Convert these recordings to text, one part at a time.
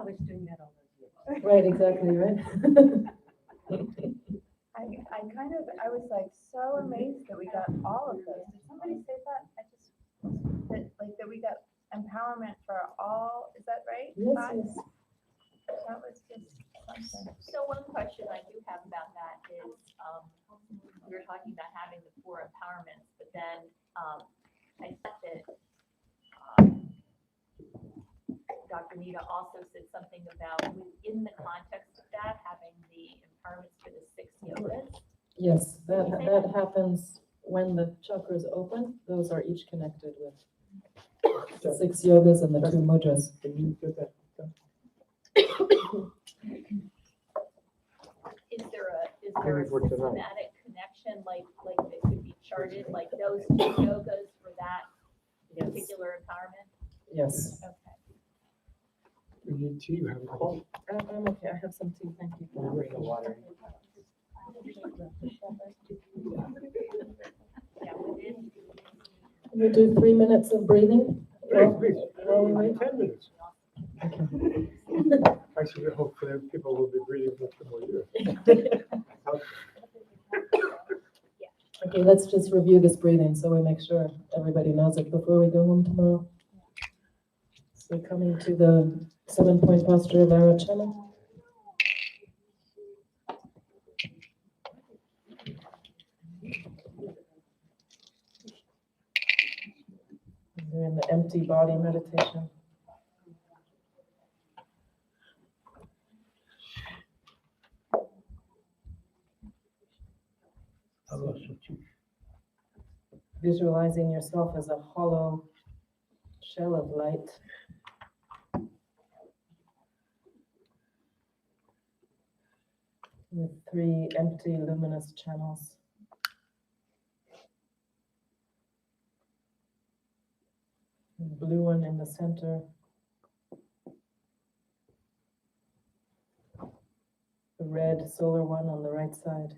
was doing that all those years. Right, exactly, right? I was like so amazed that we got all of those. Did somebody say that? That we got empowerment for all, is that right? Yes, Five? yes. That was just something. So one question I do have about that is, we were talking about having the 4 empowerments, but then, I thought that, Dr. Nida also said something about within the context of that, having the empowerments for the 6 yogas. Yes, that happens when the chakras open. Those are each connected with the 6 yogas and the 2 mudras. Can you get that? Is there a Maybe for tonight. systematic connection, like that could be charted, like those 2 yogas for that Yes, particular empowerment? yes. Okay. You need tea, you have a coffee. I'm okay, I have some tea, thank you. Bring the water. Yeah, within. We do 3 minutes of breathing. Please, While we wait. 10 minutes. Okay. Actually, hopefully people will be breathing much more years. Okay, let's just review this breathing so we make sure everybody knows it before we go home tomorrow. So coming to the 7-point posture of Arachana. Doing the empty body meditation. Visualizing yourself as a hollow shell of light. With 3 empty luminous channels. The blue one in the center. The red solar one on the right side.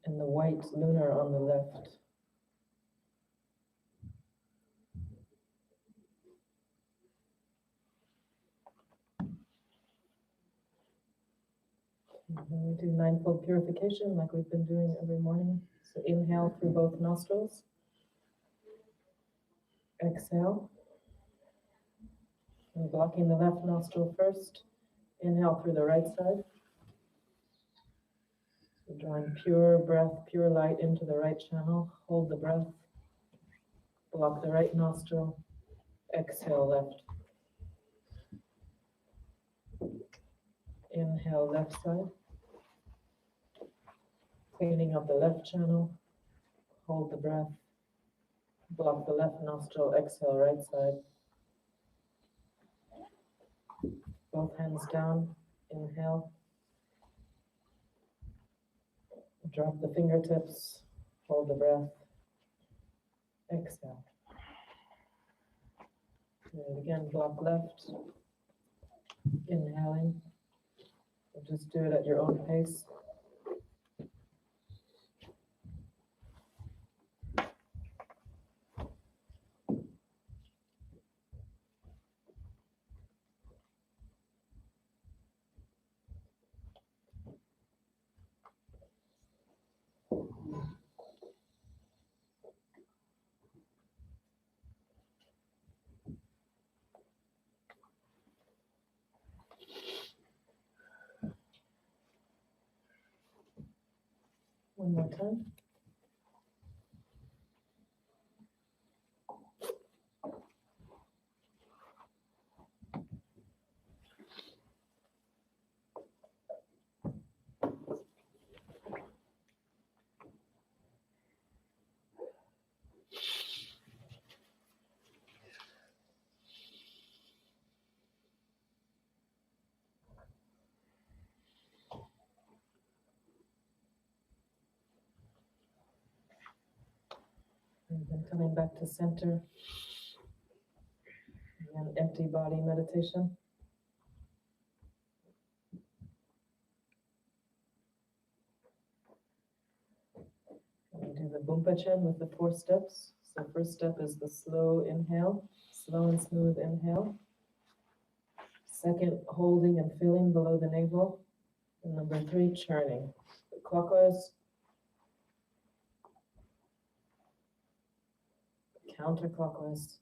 And the white lunar on the left. And then we do 9-fold purification like we've been doing every morning. So inhale through both nostrils. Exhale. And blocking the left nostril first. Inhale through the right side. So drawing pure breath, pure light into the right channel. Hold the breath. Block the right nostril. Exhale left. Inhale left side. Cleaning up the left channel. Hold the breath. Block the left nostril. Exhale right side. Both hands down. Inhale. Drop the fingertips. Hold the breath. Exhale. And again, block left. Inhaling. Just do it at your own pace. One more time. And then coming back to center. And empty body meditation. And we do the Bumpachen with the 4 steps. So first step is the slow inhale, slow and smooth inhale. Second, holding and feeling below the navel. And number 3, churning. Clockwise, counterclockwise.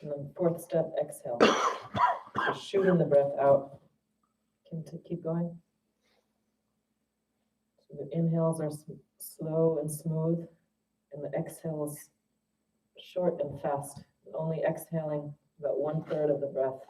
And then 4th step, exhale. So shooting the breath out. Keep going. So the inhales are slow and smooth, and the exhales short and fast. Only exhaling about 1/3 of the breath.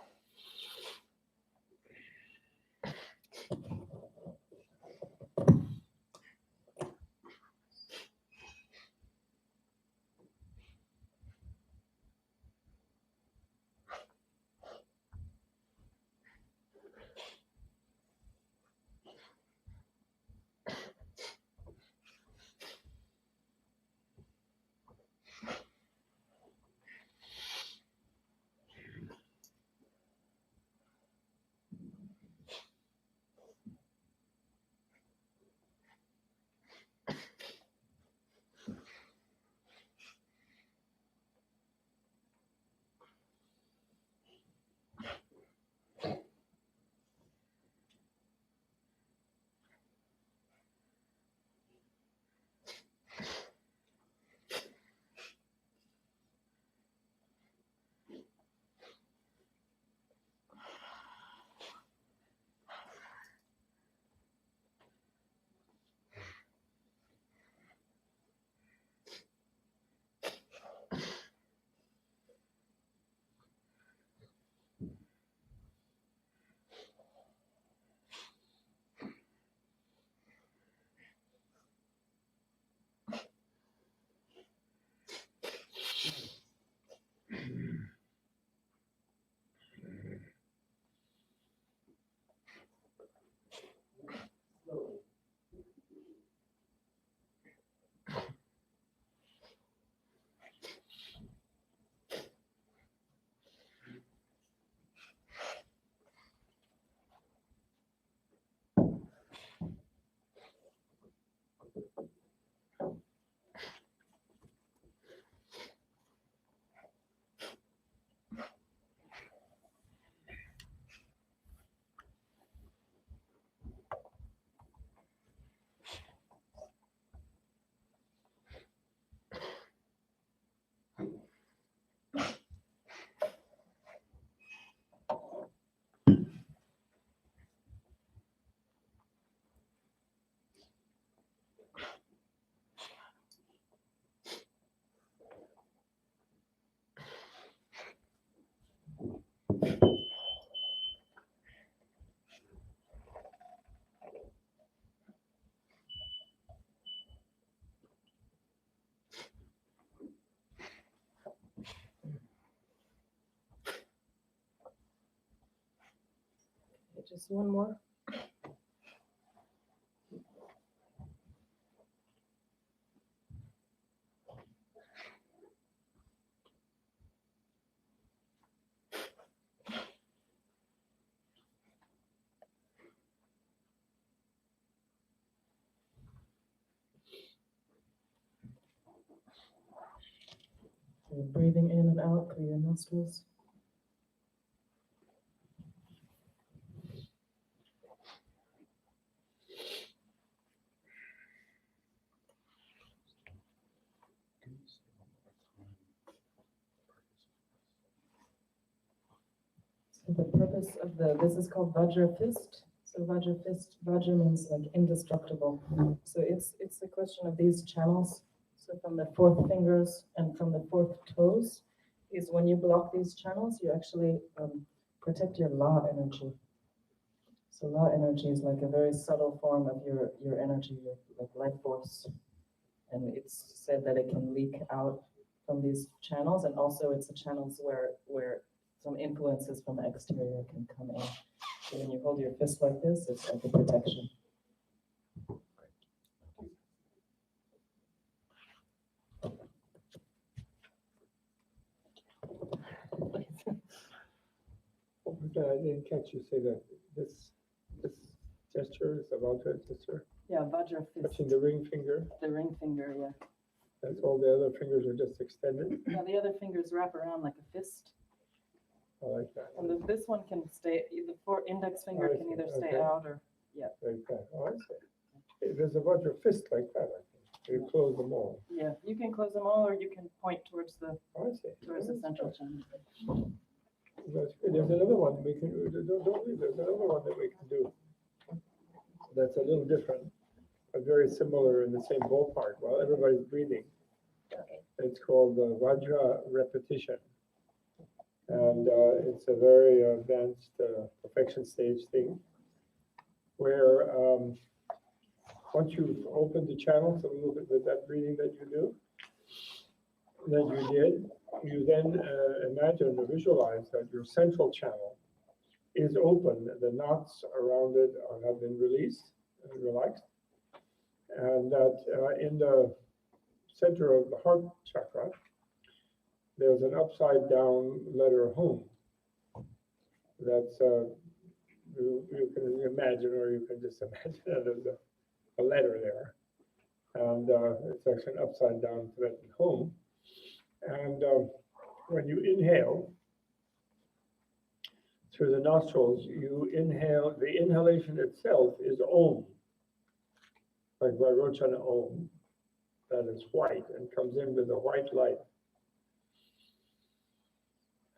Just one more. You're breathing in and out through your nostrils. The purpose of this is called Vajra Fist. So Vajra Fist, Vajra means like indestructible. So it's a question of these channels. So from the 4th fingers and from the 4th toes is when you block these channels, you actually protect your La energy. So La energy is like a very subtle form of your energy, your like life force. And it's said that it can leak out from these channels, and also it's the channels where some influences from the exterior can come in. So when you hold your fist like this, it's like a protection. I didn't catch you say that this gesture is a Vajra gesture, Yeah, Vajra fist. touching the ring finger. The ring finger, yeah. That's all the other fingers are just extended. Now the other fingers wrap around like a fist, I like that. and this one can stay, the index finger can either stay Okay. out or, Like that. Oh, I see. There's a bunch of fists like that, I think. You close them all. yeah, you can close them all, or you can point towards the Oh, I see. towards the central channel. That's good. There's another one we can, don't leave, there's another one that we can do. That's a little different, but very similar in the same ballpark while everybody's breathing. Okay. It's called the Vajra Repetition. And it's a very advanced perfection stage thing where once you've opened the channels a little bit with that breathing that you do, you then imagine or visualize that your central channel is open, the knots around it have been released and relaxed, and that in the center of the heart chakra, there's an upside down letter home. That's, you can imagine, or you can just imagine that there's a letter there. And it's actually an upside down Tibetan home. And when you inhale through the nostrils, you inhale, the inhalation itself is Om, like Vairochana Om, that is white and comes in with a white light.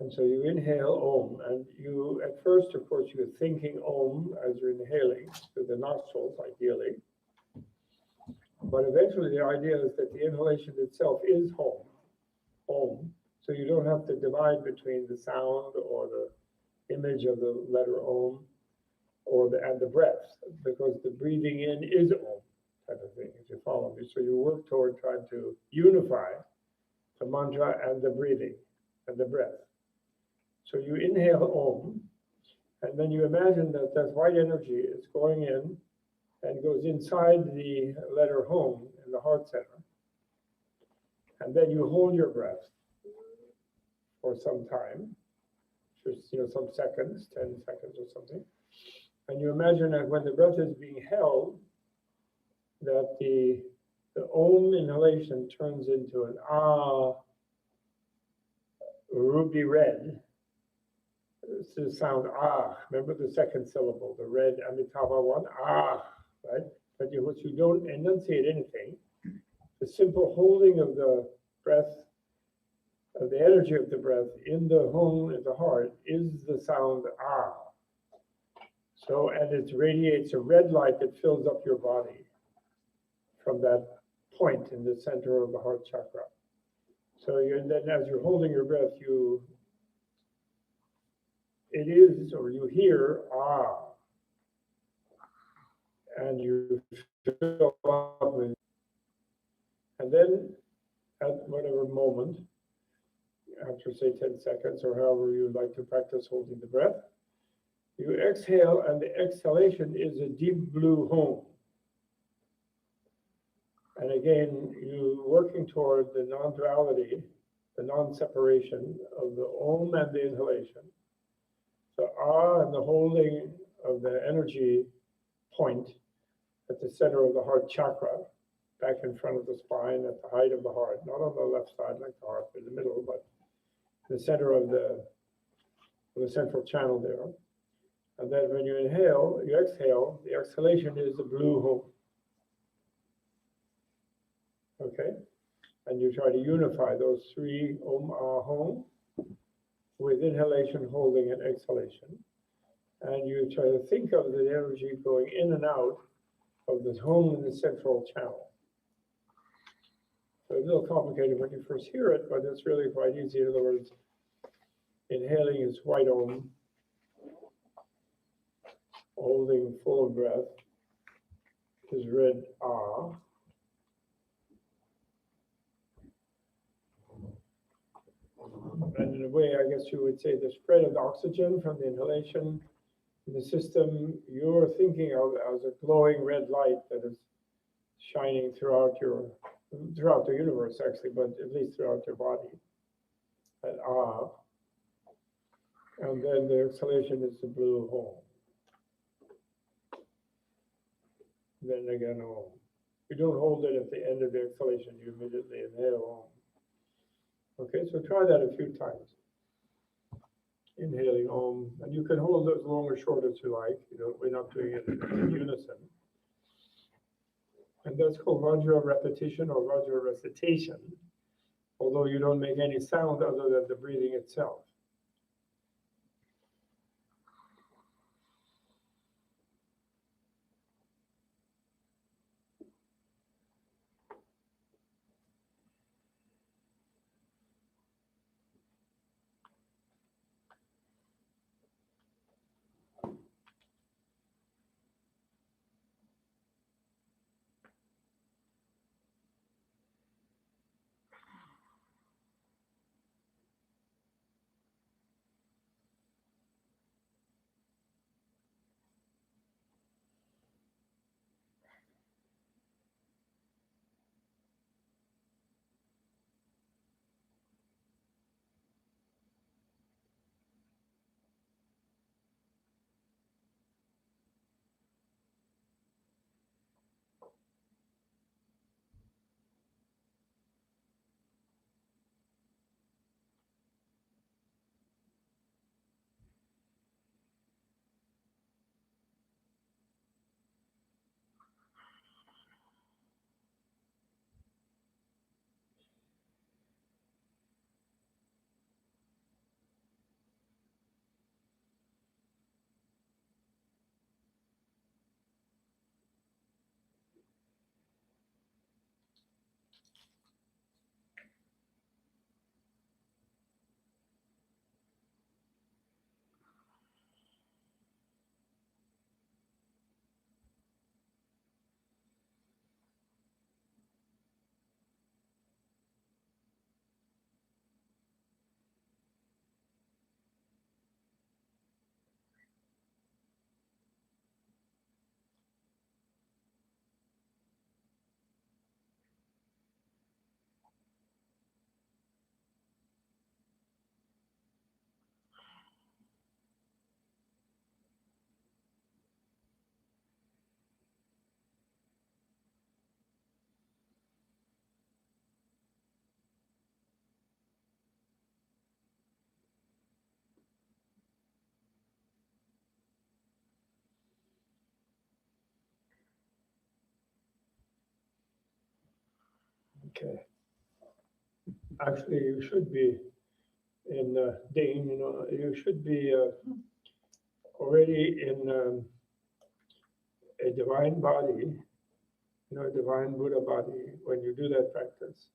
And so you inhale Om, and you, at first, of course, you're thinking Om as you're inhaling through the nostrils, ideally. But eventually the idea is that the inhalation itself is Om. So you don't have to divide between the sound or the image of the letter Om and the breath, because the breathing in is Om type of thing, if you follow me. So you work toward trying to unify the mantra and the breathing and the breath. So you inhale Om, and then you imagine that that white energy is going in and goes inside the letter Home in the heart center. And then you hold your breath for some time, just some seconds, 10 seconds or something. And you imagine that when the breath is being held, that the Om inhalation turns into an Ah, ruby red. It's the sound Ah. Remember the second syllable, the red Amitabha one, Ah, right? But you don't enunciate anything. The simple holding of the breath, of the energy of the breath in the home, in the heart, is the sound Ah. So, and it radiates a red light that fills up your body from that point in the center of the heart chakra. So then as you're holding your breath, you hear Ah. And you fill up with, and then at whatever moment, after say 10 seconds or however you would like to practice holding the breath, you exhale, and the exhalation is a deep blue home. And again, you working toward the non-duality, the non-separation of the Om and the inhalation. So Ah and the holding of the energy point at the center of the heart chakra, back in front of the spine at the height of the heart, not on the left side like the heart, in the middle, but the center of the central channel there. And then when you inhale, you exhale, the exhalation is the blue home. Okay? And you try to unify those three Om, Ah, Home with inhalation, holding, and exhalation. And you try to think of the energy going in and out of the home in the central channel. So it's a little complicated when you first hear it, but it's really quite easy. In other words, inhaling is white Om, holding full of breath is red Ah. And in a way, I guess you would say the spread of the oxygen from the inhalation in the system, you're thinking of as a glowing red light that is shining throughout the universe, actually, but at least throughout your body. At Ah. And then the exhalation is the blue home. Then again, Om. You don't hold it at the end of the exhalation, you immediately inhale Om. Okay, so try that a few times. Inhaling Om, and you can hold it as long or short as you like. You know, we're not doing it in unison. And that's called Vajra repetition or Vajra recitation, although you don't make any sound other than the breathing itself. Okay. Actually, you should be in Dane, you know, you should be already in a divine body, you know, a divine Buddha body when you do that practice.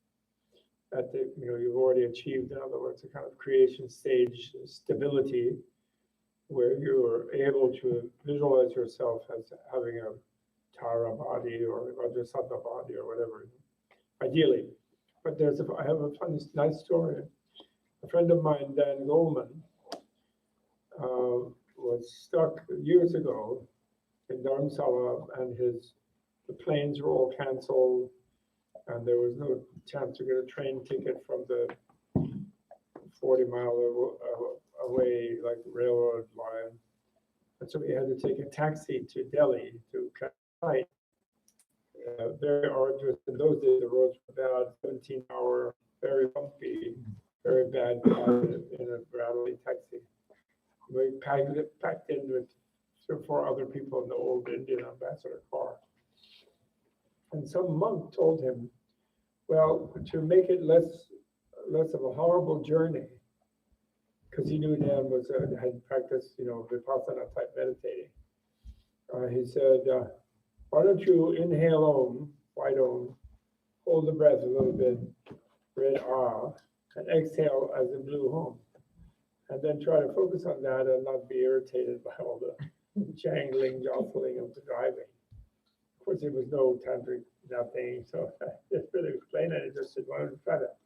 At the, you know, you've already achieved, in other words, a kind of creation stage stability where you're able to visualize yourself as having a Tara body or a Vajrasattva body or whatever, ideally. But I have a funny, nice story. A friend of mine, Dan Goldman, was stuck years ago in Dharamsala, and the planes were all canceled, and there was no chance to get a train ticket from the 40-mile away, like railroad line. And so we had to take a taxi to Delhi to catch a flight. Very arduous. In those days, the roads were bad, 17-hour, very bumpy, very bad in a rattly taxi. We packed in with 3 or 4 other people in the old Indian ambassador car. And some monk told him, well, to make it less of a horrible journey, because he knew Dan had practiced, you know, Vipassana type meditating. He said, why don't you inhale Om, white Om, hold the breath a little bit, red Ah, and exhale as a blue Om. And then try to focus on that and not be irritated by all the jangling, jostling of the driving. Of course, there was no tantric nothing, so I didn't really explain it. I just said, why don't you try that?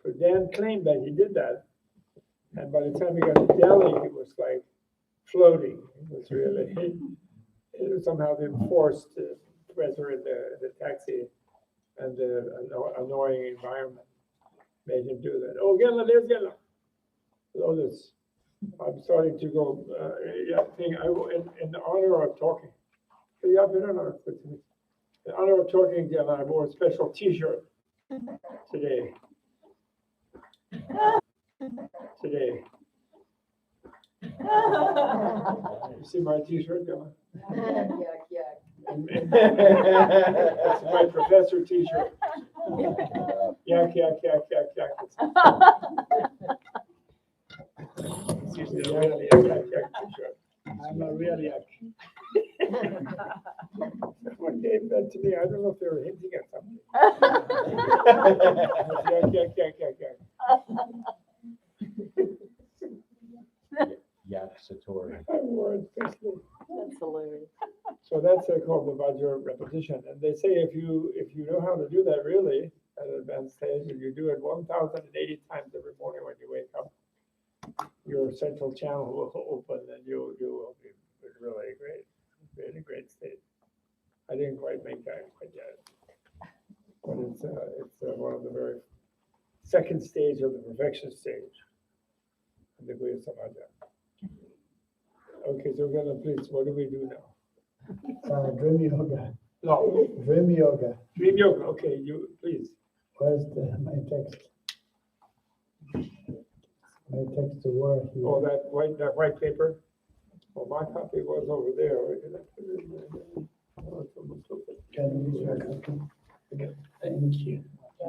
But Dan claimed that he did that. And by the time he got to Delhi, it was like floating. It was really, it was somehow the forced pressure in the taxi and the annoying environment made him do that. Oh, there's Gela. Lotus. I'm starting to go, in honor of talking. In honor of talking again, I wore a special T-shirt today. Today. You see my T-shirt, Gemma? That's my professor T-shirt. Yak, yak, yak, yak, yak. It's usually a real yak, yak, yak T-shirt. I'm a real yak. Someone gave that to me. I don't know if they were hinting at something. Yak, yak, yak, yak, yak. Yak Satori. I wore it especially. That's hilarious. So that's called the Vajra repetition. And they say if you know how to do that really at an advanced stage, if you do it 1,080 times every morning when you wake up, your central channel will open and you will be really great state. I didn't quite make that quite yet, but it's one of the very second stage of the perfection stage of the Guya Samaja. Okay, so we're gonna please, what do we do now? Dream yoga. No, Dream yoga. dream yoga. Okay, you please. Where's my text? My text to word here. Oh, that white paper. Well, my copy was over there. Where did I put it in there? Oh, it's almost open. Can you use your copy? Okay. Thank you. I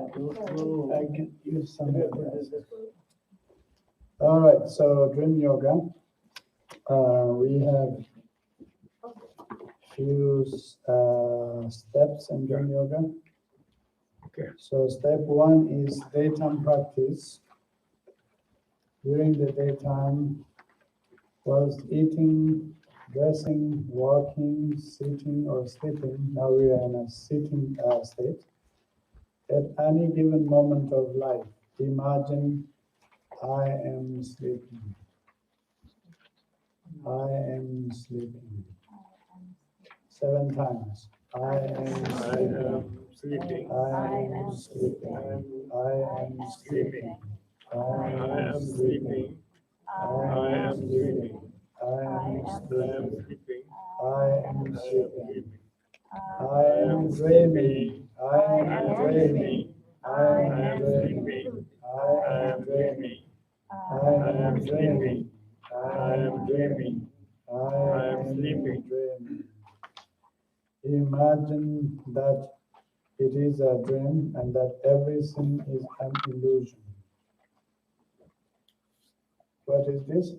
can use some of this. All right, so dream yoga. We have few steps in dream yoga. Okay. So step one is daytime practice. During the daytime, whilst eating, dressing, walking, sitting, or sleeping, now we are in a sitting state. At any given moment of life, imagine I am sleeping. I am sleeping. 7 times. I am sleeping. I am sleeping. I am sleeping. I am sleeping. I am sleeping. I am sleeping. I am sleeping. I am dreaming. I am dreaming. I am dreaming. I am dreaming. I am dreaming. I am dreaming. I am sleeping. Imagine that it is a dream and that everything is an illusion. What is this?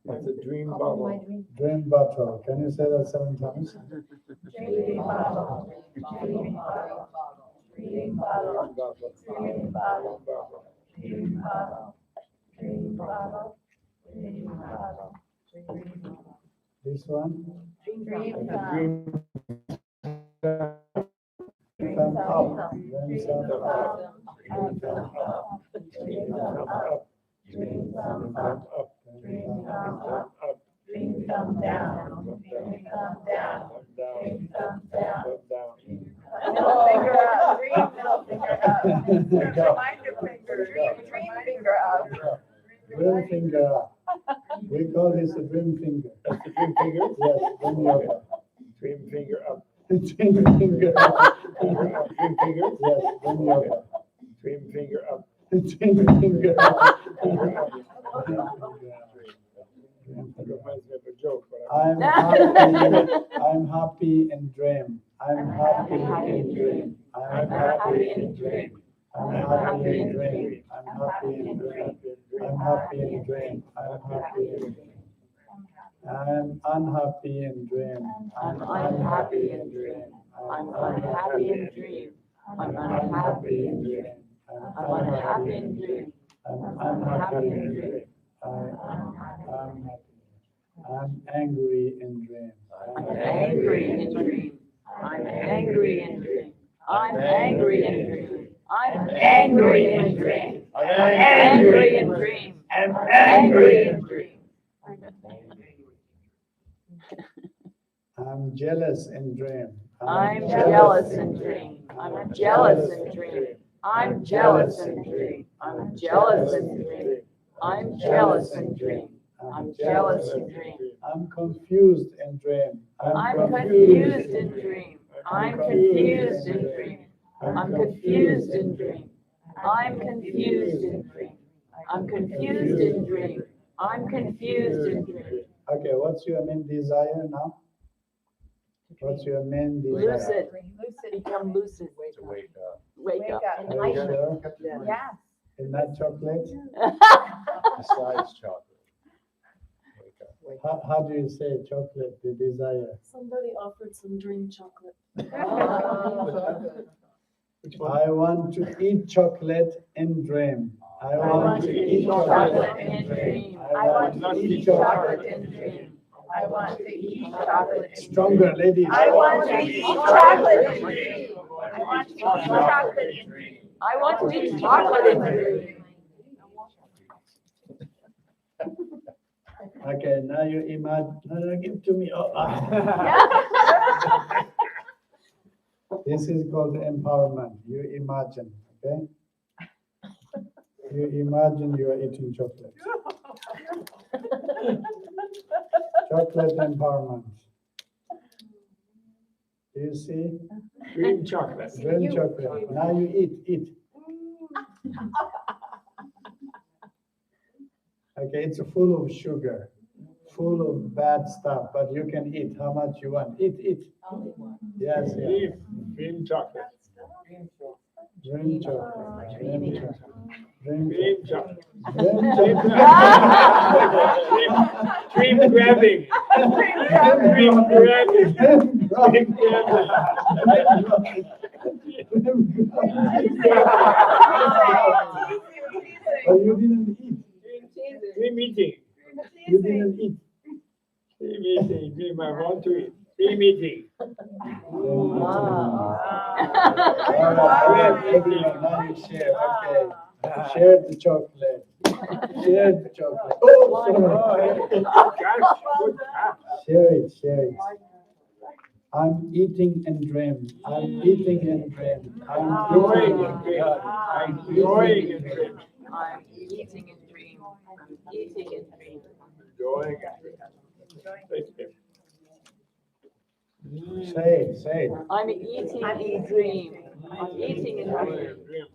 That's a dream bubble. Dream bottle. Can you say that 7 times? Dream bottle. Dream bottle. Dream bottle. Dream bottle. Dream bottle. Dream bottle. Dream bottle. This one? Dream That's a bottle. dream. Thumb up. Then thumb up. Dream up. Dream thumb up. Dream thumb up. Dream thumb down. Dream thumb down. Dream thumb down. Middle finger up. Dream middle finger up. Reminder finger. Dream finger up. Dream finger up. We call this a dream finger. That's the dream finger? Yes, dream yoga. Dream finger up. Dream finger up. Dream finger? Yes, dream yoga. Dream finger up. Dream finger up. That reminds me of a joke, but I'm happy in dream. I'm happy in dream. I'm happy in dream. I'm happy in dream. I'm happy in dream. I'm happy in dream. I'm happy in dream. I'm unhappy in dream. I'm unhappy in dream. I'm unhappy in dream. I'm unhappy in dream. I'm unhappy in dream. I'm unhappy in dream. I'm happy. I'm angry in dream. I'm angry in dream. I'm angry in dream. I'm angry in dream. I'm angry in dream. I'm angry in dream. I'm angry in dream. I'm jealous in dream. I'm jealous in dream. I'm jealous in dream. I'm jealous in dream. I'm jealous in dream. I'm jealous in dream. I'm jealous in dream. I'm confused in dream. I'm confused in dream. I'm confused in dream. I'm confused in dream. I'm confused in dream. I'm confused in dream. I'm confused in dream. Okay, what's your main desire now? What's your main desire? Lucid. Become lucid. To wake up. Wake up. Are you sure? Yeah. Is that chocolate? Besides chocolate. Wake up. How do you say chocolate, the desire? Somebody offered some dream chocolate. Which one? I want to eat chocolate in dream. I want to eat chocolate in dream. I want to eat chocolate in dream. I want to eat chocolate. Stronger, ladies. I want to eat chocolate in dream. I want to eat chocolate in dream. I want to eat chocolate in dream. Okay, now you imagine. No, give it to me. Oh, This is called empowerment. You imagine, okay? You imagine you are eating chocolate. Chocolate empowerment. Do you see? Dream chocolate. Dream chocolate. Now you eat. Okay, it's full of sugar, full of bad stuff, but you can eat how much you want. Eat. Yes, yes. Dream chocolate. Dream chocolate. Dream chocolate. Dream chocolate. Dream Dream chocolate. Dream grabbing. Dream grabbing. Dream Oh, you didn't eat. Dream eating. You didn't eat. Dream eating. Dream I want to eat. Dream eating. All right, everyone, now you share. Okay. Share the chocolate. Share the chocolate. Oh, sorry. Gosh, good catch. Share it. I'm eating and dream. I'm eating and dream. I'm Enjoying eating and dream. I'm Enjoying and dream. I'm eating and dream. I'm eating and dream. Enjoying and dream. Thank you. Say it. I'm eating in dream. I'm eating in dream. Dream.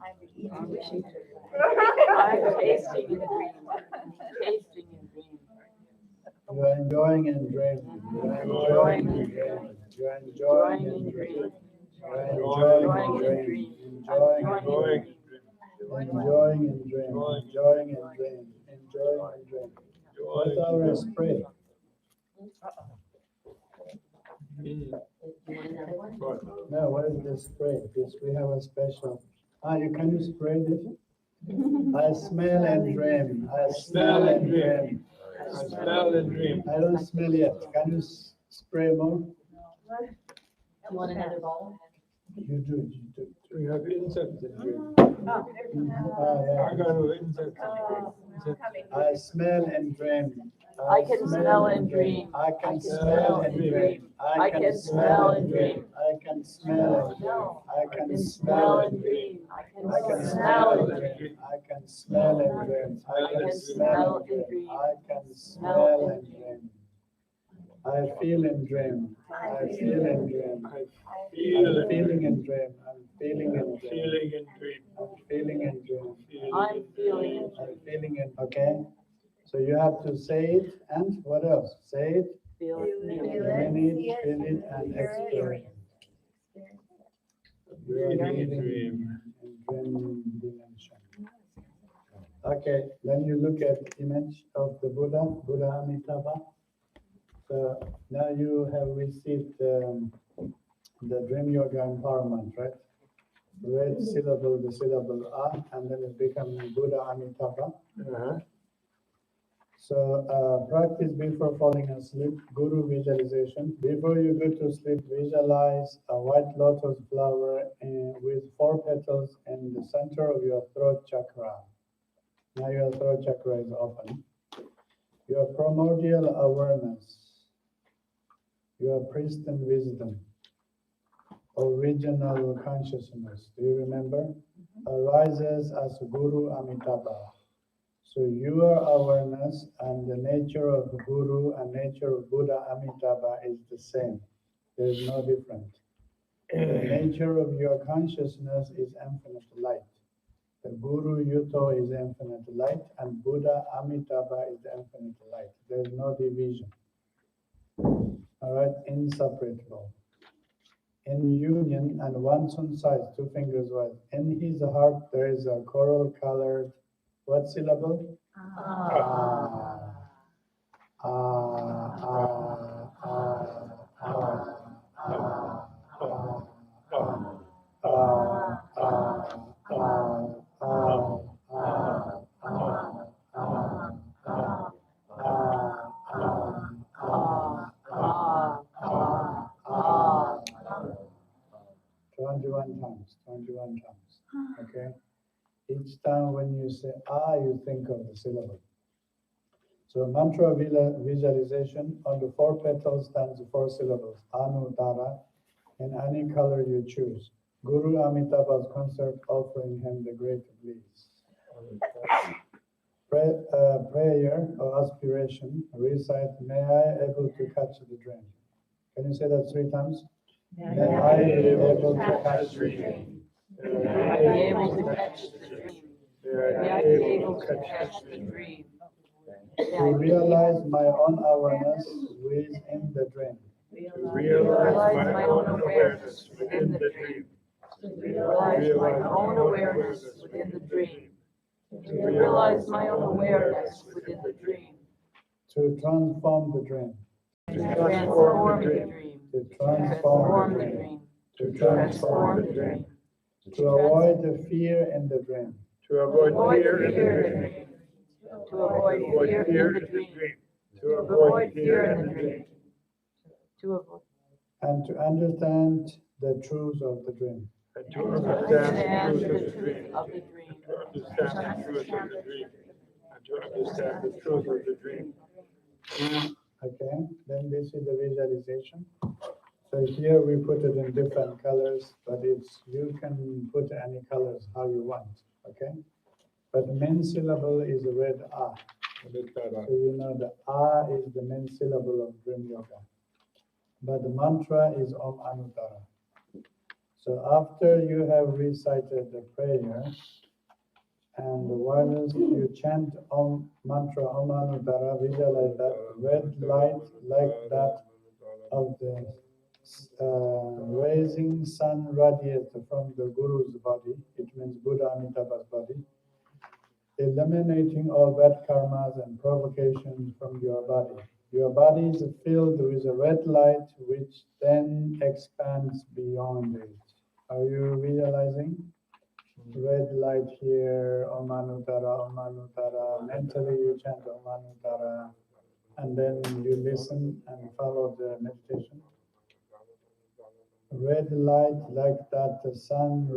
I'm tasting in dream. Tasting in dream. You are enjoying and dream. You are enjoying and dream. You are enjoying and dream. You are enjoying and dream. Enjoying and dream. Enjoying and dream. Enjoying and dream. Enjoying and dream. What's our spray? No, what is this spray? This we have a special. Can you spray this? I smell and dream. I smell and dream. I smell and dream. I don't smell yet. Can you spray more? You want another bowl? You do. We have insects in dream. Yeah. I got an insect in dream. I smell and dream. I can smell and dream. I can smell and dream. I can smell and dream. I can smell and dream. I I can can smell smell and and dream. dream. I I can can smell smell and and dream. dream. I can smell and dream. I can smell and dream. I can smell and dream. I feel and dream. I feel and dream. I I'm feel feeling and dream. I'm feeling and dream. feeling and dream. I'm feeling and dream. I'm feeling and I'm feeling it. Okay. So you have to say it and what else? Say it, feeling. mean it, feel it, and experience. You are living in dream dimension. Okay, then you look at image of the Buddha Amitabha. So now you have received the dream yoga empowerment, right? Read syllable, the syllable A, and then it becomes Buddha Amitabha. So practice before falling asleep, Guru visualization. Before you go to sleep, visualize a white lotus flower with 4 petals in the center of your throat chakra. Now your throat chakra is open. Your primordial awareness, your pristine wisdom, original consciousness, do you remember? Arises as Guru Amitabha. So your awareness and the nature of the Guru and nature of Buddha Amitabha is the same. There is no difference. The nature of your consciousness is infinite light. The Guru Yuto is infinite light, and Buddha Amitabha is infinite light. There is no division. All right, inseparable. In union and one sun size, 2 fingers wide. In his heart there is a coral colored, what syllable? Ah. Ah, ah, ah, ah, ah, ah, 21 times, okay? Each time when you say ah, you think of the syllable. So mantra visualization on the 4 petals stands 4 syllables, Anutara, in any color you choose. Guru Amitabha's concert offering him the great bliss. Prayer or aspiration, recite, may I able to catch the dream. Can you say that 3 times? May I be able to catch the dream. May I be able to catch the dream. May I be able to catch the dream. To realize my own awareness within the dream. To realize my own awareness within the dream. To realize my own awareness within the dream. To realize my own awareness within the dream. To transform the dream. To transform the dream. To transform the dream. To transform the dream. To avoid the fear in the dream. To avoid fear in the dream. To avoid fear in the dream. To avoid fear in the dream. To avoid. And to understand the truth of the dream. And to understand the truth of the dream. To understand the truth of the dream. And to understand the truth of the dream. Okay, then this is the visualization. So here we put it in different colors, but you can put any colors how you want, okay? But main syllable is the red A. So you know the A is the main syllable of dream yoga. But the mantra is Om Anutara. So after you have recited the prayer and the words, you chant Om mantra Om Anutara, visualize that red light like that of the rising sun radiates from the Guru's body. It means Buddha Amitabha's body, eliminating all bad karmas and provocations from your body. Your body is filled with a red light which then expands beyond it. Are you visualizing? Red light here, Om Anutara, Om Anutara. Mentally you chant Om Anutara, and then you listen and follow the meditation. Red light like that, the sun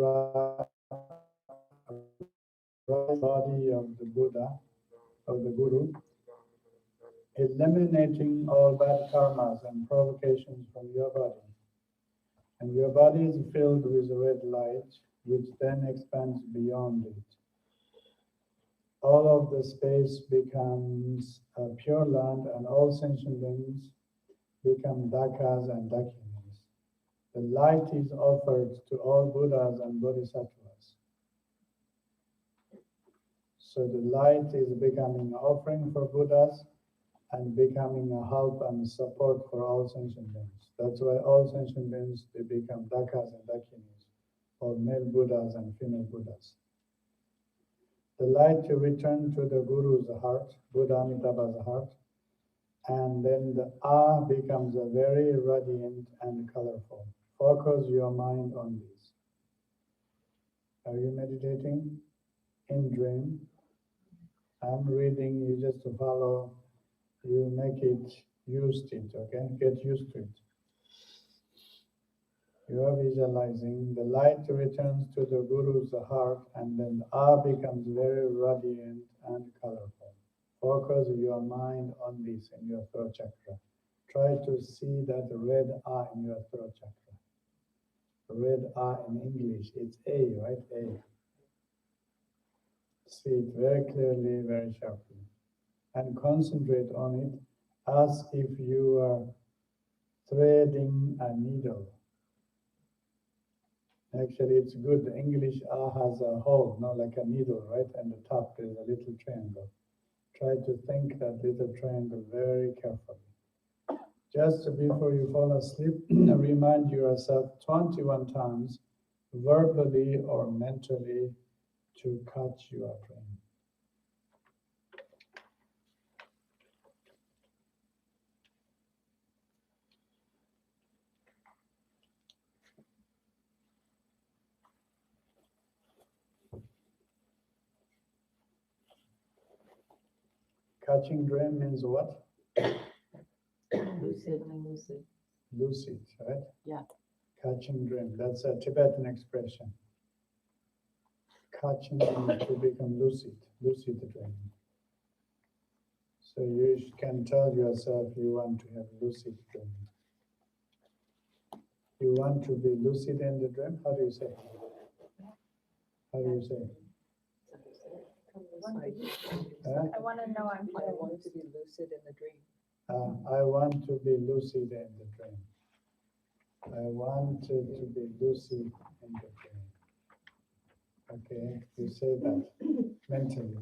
body of the Buddha, of the Guru, eliminating all bad karmas and provocations from your body. And your body is filled with red light, which then expands beyond it. All of the space becomes pure land, and all sentient beings become dakas and dakinis. The light is offered to all Buddhas and Bodhisattvas. So the light is becoming an offering for Buddhas and becoming a help and support for all sentient beings. That's why all sentient beings, they become dakas and dakinis, or male Buddhas and female Buddhas. The light to return to the Guru's heart, Buddha Amitabha's heart, and then the A becomes a very radiant and colorful. Focus your mind on this. Are you meditating? In dream. I'm reading, you just to follow, you make it used to it, okay? Get used to it. You are visualizing the light returns to the Guru's heart, and then A becomes very radiant and colorful. Focus your mind on this in your throat chakra. Try to see that red A in your throat chakra. Red A in English, it's A, right? A. See it very clearly, very sharply, and concentrate on it as if you are threading a needle. Actually, it's good. The English has a hole, not like a needle, right? And the top is a little triangle. Try to think that little triangle very carefully. Just before you fall asleep, remind yourself 21 times, verbally or mentally, to catch your dream. Catching dream means what? Lucid. Lucid, right? Yeah. Catching dream. That's a Tibetan expression. Catching dream to become lucid dream. So you can tell yourself you want to have lucid dream. You want to be lucid in the dream? How do you say? How do you say? Huh? I want to know I'm I want to be lucid in the dream. I want to be lucid in the dream. I want to be lucid in the dream. Okay, you say that mentally.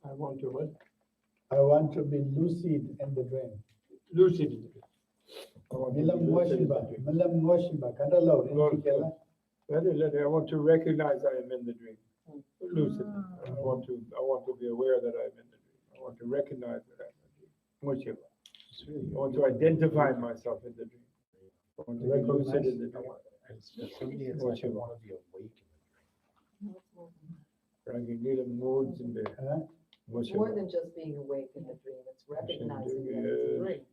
I want to what? I want to be lucid in the dream. Lucid in the dream. I want to be Milam lucid in the Washimba, dream. Milam Washimba, Kadalo, I want to recognize I am in the dream. Lucid. I want to be aware that I'm in the dream. I want to recognize that I'm in the dream. I want to identify myself in the dream. I want to be lucid in the dream. For me, it's like I want to be awake in the dream. I can get moods in there. Huh? It's more than just being awake in the dream, it's recognizing that it's a dream.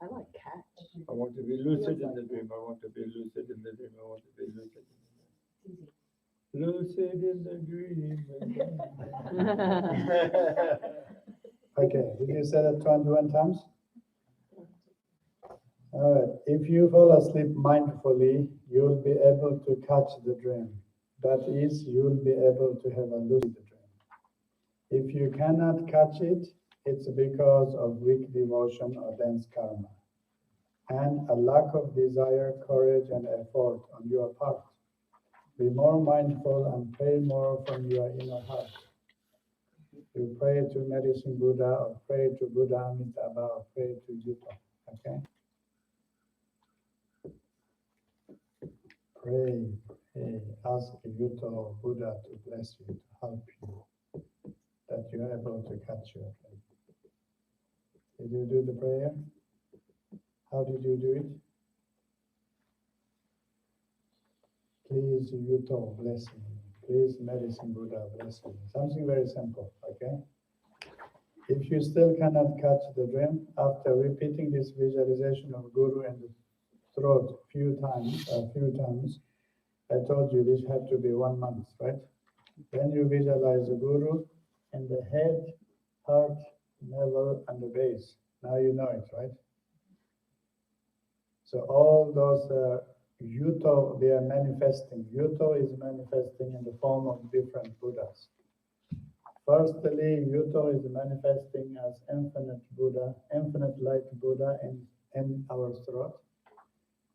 I like catch. I want to be lucid in the dream. I want to be lucid in the dream. I want to be lucid in the dream. Lucid in the dream. Okay, did you say that 21 times? All right, if you fall asleep mindfully, you'll be able to catch the dream. That is, you'll be able to have a lucid dream. If you cannot catch it, it's because of weak devotion or dense karma, and a lack of desire, courage, and effort on your part. Be more mindful and pray more from your inner heart. You pray to Medicine Buddha, or pray to Buddha Amitabha, or pray to Yuta. Okay? Pray, ask Yuta or Buddha to bless you, to help you, that you are able to catch your dream. Did you do the prayer? How did you do it? Please, Yuta, bless me. Please, Medicine Buddha, bless me. Something very simple, okay? If you still cannot catch the dream, after repeating this visualization of Guru in the throat a few times, I told you this had to be 1 month, right? Then you visualize the Guru in the head, heart, navel, and the base. Now you know it, right? So all those Yuto, they are manifesting. Yuto is manifesting in the form of different Buddhas. Firstly, Yuto is manifesting as infinite Buddha, infinite light Buddha in our throat.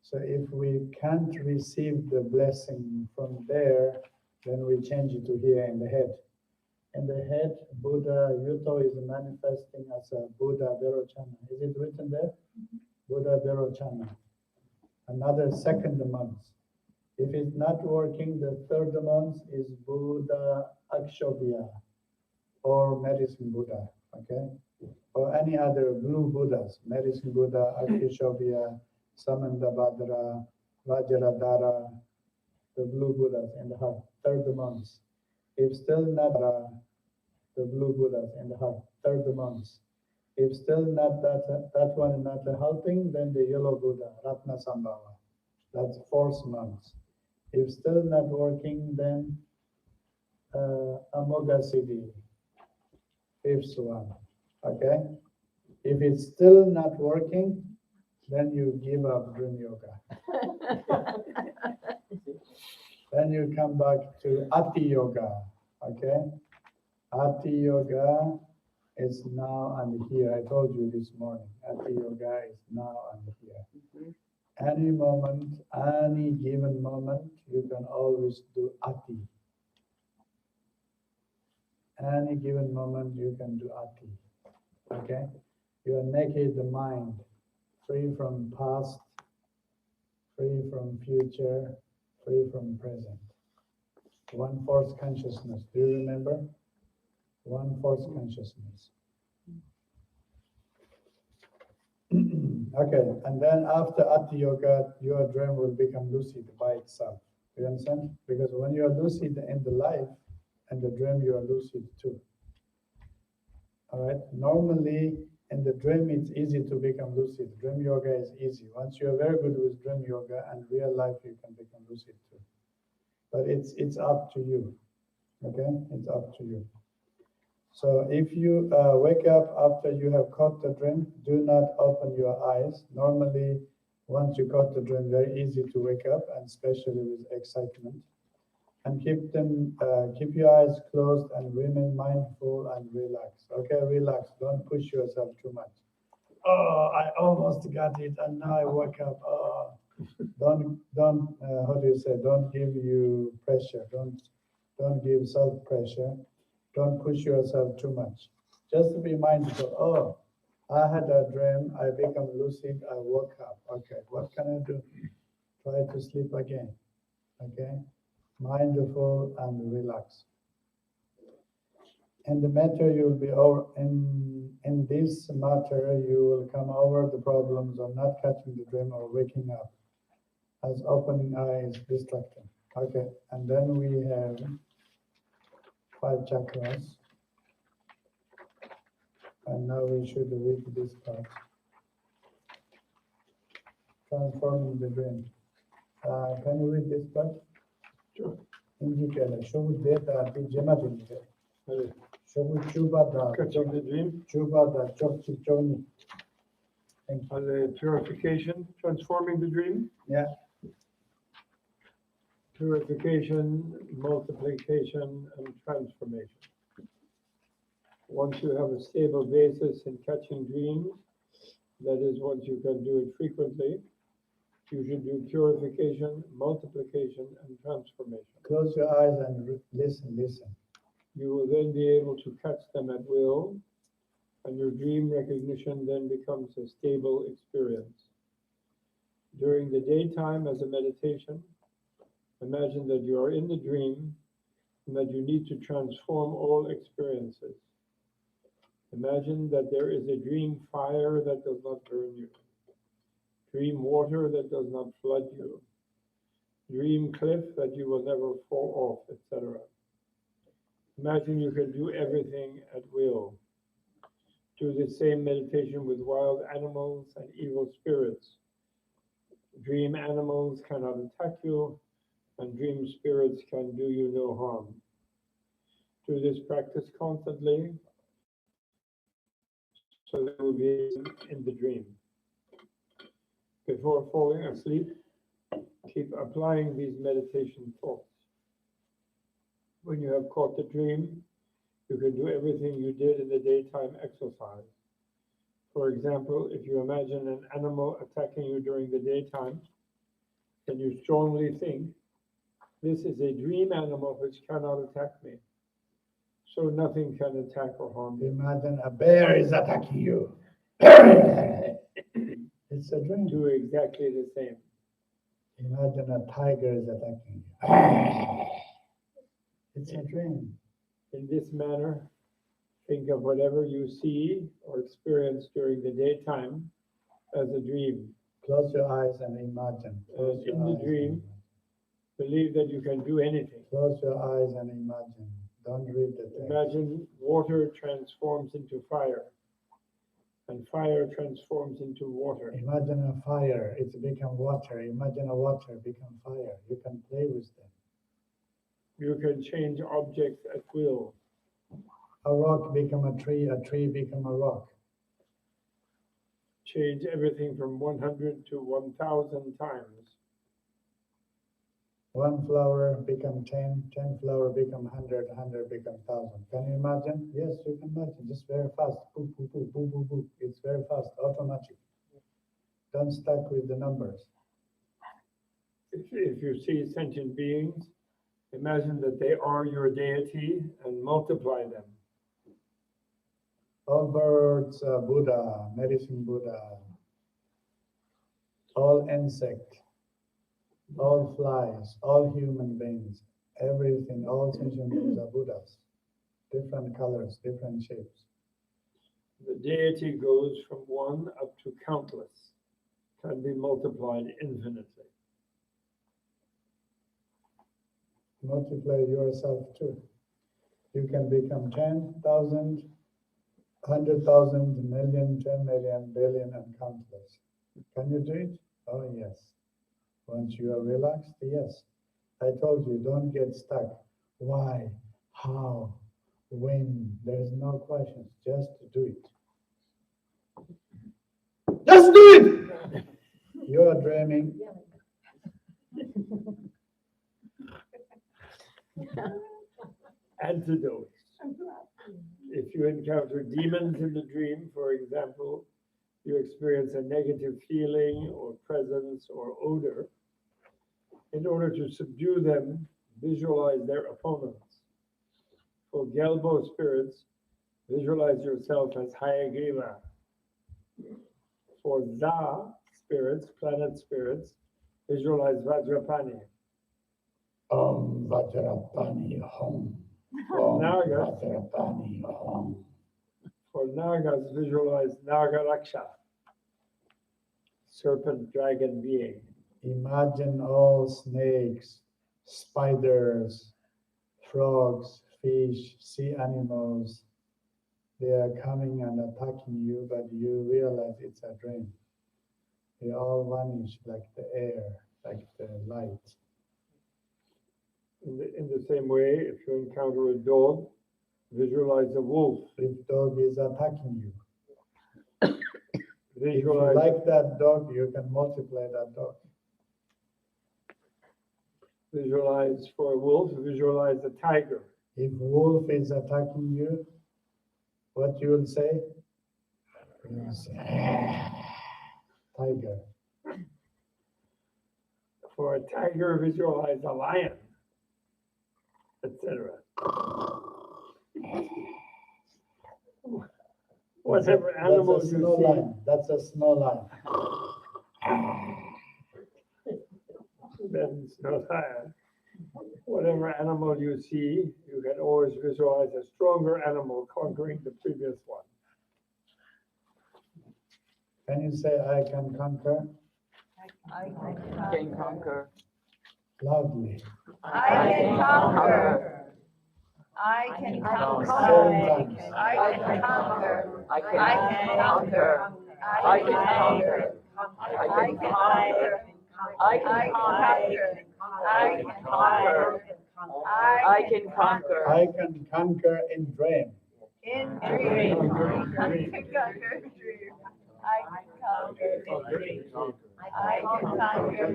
So if we can't receive the blessing from there, then we change it to here in the head. In the head, Buddha Yuto is manifesting as a Buddha Verochana. Is it written there? Buddha Verochana. Another second month. If it's not working, the third month is Buddha Akshobhya or Medicine Buddha, okay? Or any other blue Buddhas, Medicine Buddha, Akshobhya, Samandabhadra, Vajradhara, the blue Buddhas in the heart, third month. If still not the blue Buddhas in the heart, third month. If still not that one not helping, then the yellow Buddha, Ratna Sambhava. That's fourth month. If still not working, then Amoga Siddhi, fifth one. Okay? If it's still not working, then you give up Dream Yoga. Then you come back to Ati Yoga. Okay? Ati Yoga is now and here. I told you this morning. Ati Yoga is now and here. Any moment, any given moment, you can always do Ati. Any given moment, you can do Ati. Okay? You are naked mind, free from past, free from future, free from present. One force consciousness. Do you remember? One force consciousness. Okay, and then after Ati Yoga, your dream will become lucid by itself. You understand? Because when you are lucid in the life and the dream, you are lucid too. All right. Normally, in the dream, it's easy to become lucid. Dream yoga is easy. Once you are very good with dream yoga and real life, you can become lucid too. But it's up to you. Okay, it's up to you. So if you wake up after you have caught the dream, do not open your eyes. Normally, once you caught the dream, very easy to wake up, and especially with excitement. And keep your eyes closed and remain mindful and relaxed. Okay, relax. Don't push yourself too much. Oh, I almost got it, and now I woke up. Oh, don't. How do you say? Don't give you pressure. Don't give self pressure. Don't push yourself too much. Just be mindful. Oh, I had a dream. I become lucid. I woke up. Okay, what can I do? Try to sleep again. Okay. Mindful and relaxed. In the matter you will be over in this matter you will come over the problems of not catching the dream or waking up as opening eyes distracting. Okay, and then we have 5 chakras, and now we should read this part. Transforming the dream. Can you read this part? Sure. Indicate show data the Gemma. Show Catching the dream. Chuba. Thank you. On the purification, transforming the dream. Yeah. Purification, multiplication, and transformation. Once you have a stable basis in catching dreams, that is, once you can do it frequently, you should do purification, multiplication, and transformation. Close your eyes and listen. You will then be able to catch them at will, and your dream recognition then becomes a stable experience. During the daytime as a meditation, imagine that you are in the dream and that you need to transform all experiences. Imagine that there is a dream fire that does not burn you, dream water that does not flood you, dream cliff that you will never fall off, etc. Imagine you can do everything at will. Do the same meditation with wild animals and evil spirits. Dream animals cannot attack you, and dream spirits can do you no harm. Do this practice constantly, so that you will be in the dream. Before falling asleep, keep applying these meditation thoughts. When you have caught the dream, you can do everything you did in the daytime exercise. For example, if you imagine an animal attacking you during the daytime, then you strongly think, this is a dream animal which cannot attack me. So nothing can attack or harm me. Imagine a bear is attacking you. It's a dream. Do exactly the same. Imagine a tiger is attacking you. It's a dream. In this manner, think of whatever you see or experience during the daytime as a dream. Close your eyes and imagine. Close your In the eyes dream, believe that you can do anything. Close your eyes and imagine. Don't read the text. Imagine water transforms into fire, and fire transforms into water. Imagine a fire, it's become water. Imagine a water become fire. You can play with them. You can change objects at will. A rock become a tree become a rock. Change everything from 100 to 1,000 times. 1 flower become 10, 10 flower become 100, 100 become 1,000. Can you imagine? Yes, you can imagine. Just very fast. Boop, boop, boop, boop, boop, boop. It's very fast, automatic. Don't stuck with the numbers. If you see sentient beings, imagine that they are your deity and multiply them. All birds, Buddha, medicine Buddha. All insect, all flies, all human beings, everything, all sentient beings are Buddhas. Different colors, different shapes. The deity goes from 1 up to countless, can be multiplied infinitely. Multiply yourself too. You can become 10,000, 100,000, million, 10 million, billion, and countless. Can you do it? Oh, yes. Once you are relaxed, yes. I told you, don't get stuck. Why? How? When? There's no questions. Just do it. Just do it! You are dreaming. Antidotes. If you encounter demons in the dream, for example, you experience a negative feeling or presence or odor, in order to subdue them, visualize their opponents. For Gelbo spirits, visualize yourself as Hayageva. For Za spirits, planet spirits, visualize Vajrapani. Om Vajrapani Hum. Om Vajrapani Hum. For Nagas, visualize Nagaraksha, serpent dragon being. Imagine all snakes, spiders, frogs, fish, sea animals. They are coming and attacking you, but you realize it's a dream. They all vanish like the air, like the light. In the same way, if you encounter a dog, visualize a wolf. If dog is attacking you, if you Visualize, like that dog, you can multiply that dog. visualize for a wolf, visualize a tiger. If wolf is attacking you, what you will say? You will say, tiger. For a tiger, visualize a lion, etc. Whatever animal That's a you snow see, lion. That's a snow lion. then it's no lion. Whatever animal you see, you can always visualize a stronger animal conquering the previous one. Can you say, I can conquer? I can conquer. Loudly. I can conquer. I can conquer. I can conquer. I can conquer. I can conquer. I can conquer. I can conquer. I can conquer. I can conquer. I can conquer in dream. In dream. I can conquer in dream. I can conquer in dream. I can conquer in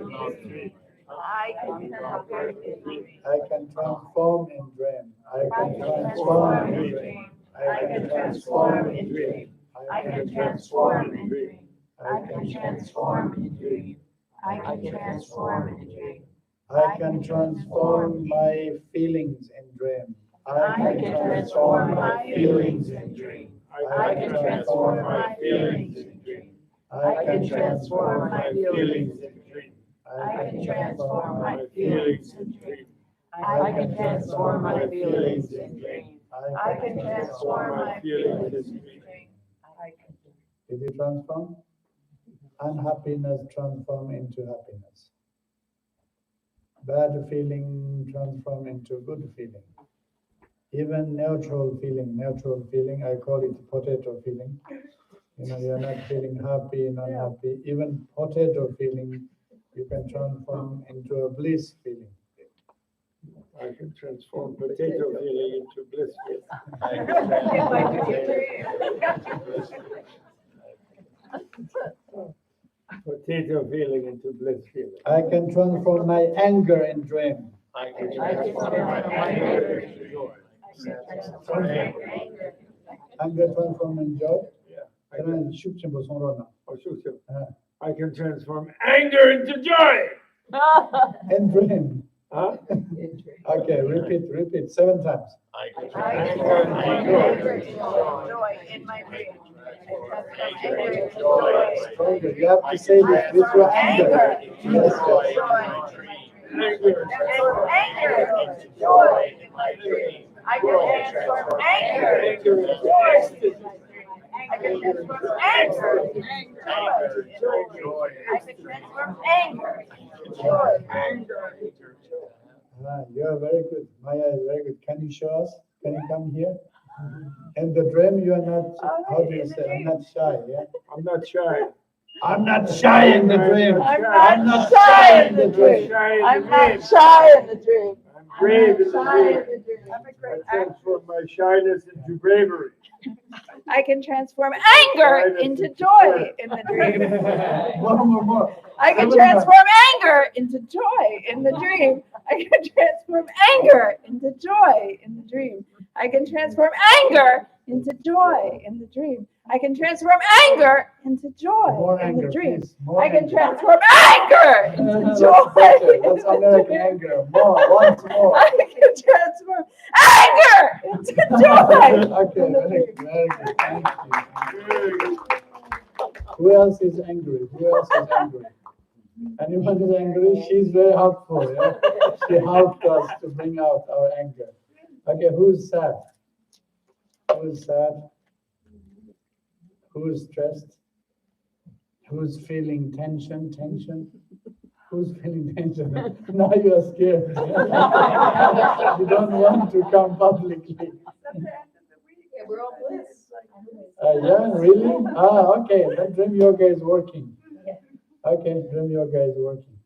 dream. I can conquer in dream. I can transform in dream. I can transform in dream. I can transform in dream. I can transform in dream. I can transform in dream. I can transform in dream. I can transform my feelings in dream. I can transform my feelings in dream. I can transform my feelings in dream. I can transform my feelings in dream. I can transform my feelings in dream. I can transform my feelings in dream. I can transform my feelings in dream. Did you transform? Unhappiness transform into happiness. Bad feeling transform into good feeling. Even neutral feeling, I call it potato feeling. You're not feeling happy, not happy. Even potato feeling, you can transform into a bliss feeling. I can transform potato feeling into bliss feeling. potato feeling into bliss feeling. I can transform my anger in dream. I can transform my anger into joy. Anger transform in joy. Yeah. 그러면 쉽지 뭐 성로나. I can transform anger into joy. In dream. Huh? Okay, repeat 7 times. I can transform anger into joy in my dream. Stronger. You have to say this with your anger. Yes. Anger into joy in my dream. I can transform anger into joy. I can transform anger into joy. I can transform anger into joy. You are very good. Maya is very good. Can you show us? Can you come here? In the dream, you are not, how do you say, I'm not shy, yeah? I'm not shy. I'm not shy in the dream. I'm not shy in the dream. I'm not shy in the dream. I'm brave in the Shy in dream. the dream. I transform my shyness into bravery. I can transform anger into joy in the dream. More. I can transform anger into joy in the dream. I can transform anger into joy in the dream. I can transform anger into joy in the dream. I can transform anger into joy More in the anger, dream. please. More I can anger. transform anger into That's joy. better. in That's the American dream. anger. More, once more. I can transform anger into joy. Okay, in the very dream. good. Thank you. Who else is angry? Anyone is angry? She's very helpful. Yeah? She helped us to bring out our anger. Okay, who's sad? Who's sad? Who's stressed? Who's feeling tension? Who's feeling tension? Now you are scared. You don't want to come publicly. Yeah, we're all bliss. Yeah, really? Okay. Then dream yoga is working. Okay, dream yoga is working.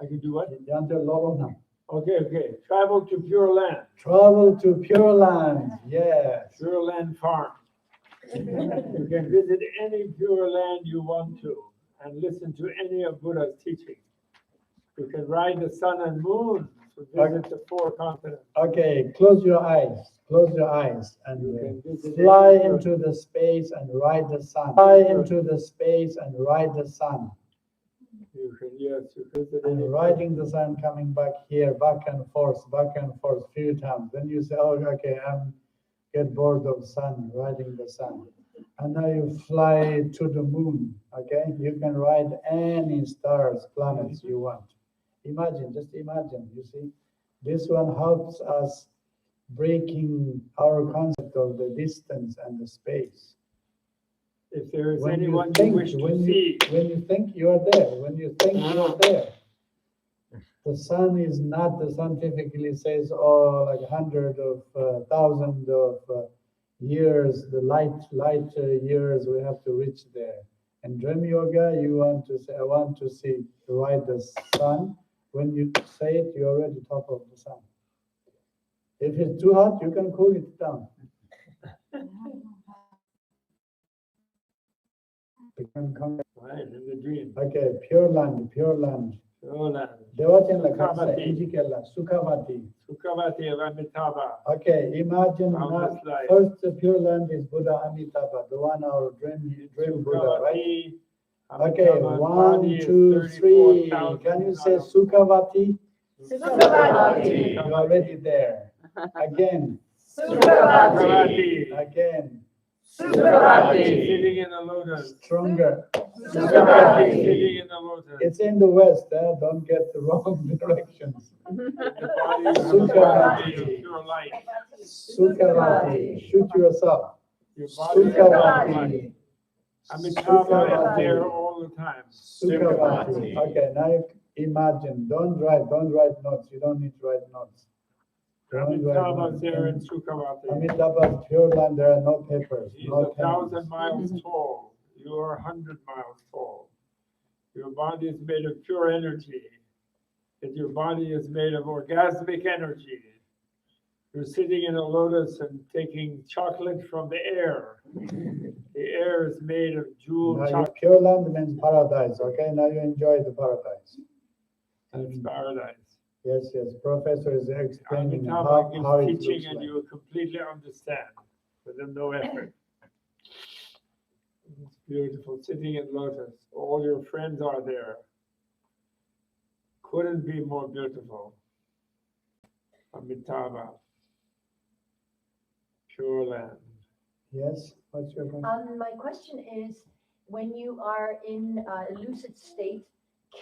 I can do what? Okay. Travel to Pure Land. Travel to Pure Land. Yes. Pure Land Farm. You can visit any Pure Land you want to and listen to any of Buddha's teachings. You can ride the sun and moon to visit the 4 continents. Okay, close your eyes. And fly into the space and ride the sun. You can visit And any riding the sun, coming back here, back and forth, few times. Then you say, oh, okay, I'm get bored of sun, riding the sun. And now you fly to the moon, okay? You can ride any stars, planets you want. Just imagine, you see. This one helps us breaking our concept of the distance and the space. If there is When anyone you you think, wish to when see, you think you are there, the sun is not, the scientifically says, like 100 of 1,000 of years, the light years we have to reach there. And dream yoga, you want to say, I want to see, to ride the sun. When you say it, you're already top of the sun. If it's too hot, you can cool it down. You can come. right, in the dream. Okay, Pure Land. Pure Land. Devachenla Sukhavati. Injikella, Sukhavati. Sukhavati of Amitabha. Okay, imagine now, Boundless life. first the Pure Land is Buddha Amitabha, the one our dream Buddha, right? Sukhavati, Okay, Amitabha's 1, body is 2, 3. 34,000 Can you say miles. Sukhavati? Sukhavati. You are already there. Again. Sukhavati. Again. Sukhavati. Sitting in a lotus. Stronger. Sukhavati. Sitting in a lotus. It's in the west, don't get the wrong directions. The body is Sukhavati. pure light. Sukhavati. Shoot yourself. Your body is Sukhavati. Amitabha is there all the time. Sukhavati. Okay, now imagine. Don't write notes. You don't need to write notes. Amitabha is there in Sukhavati. Amitabha's Pure Land, there are no papers. He's No 1,000 pens. miles tall. You are 100 miles tall. Your body is made of pure energy. And your body is made of orgasmic energy. You're sitting in a lotus and taking chocolate from the air. The air is made of jewel Now, chakra. Pure Land means paradise, okay? Now you enjoy the paradise. That's paradise. Yes, yes. Professor is explaining Amitabha how gives it teaching looks and like. you will completely understand with no effort. It's beautiful, sitting in lotus. All your friends are there. Couldn't be more beautiful. Amitabha, Pure Land. Yes, what's your question? My question is, when you are in a lucid state,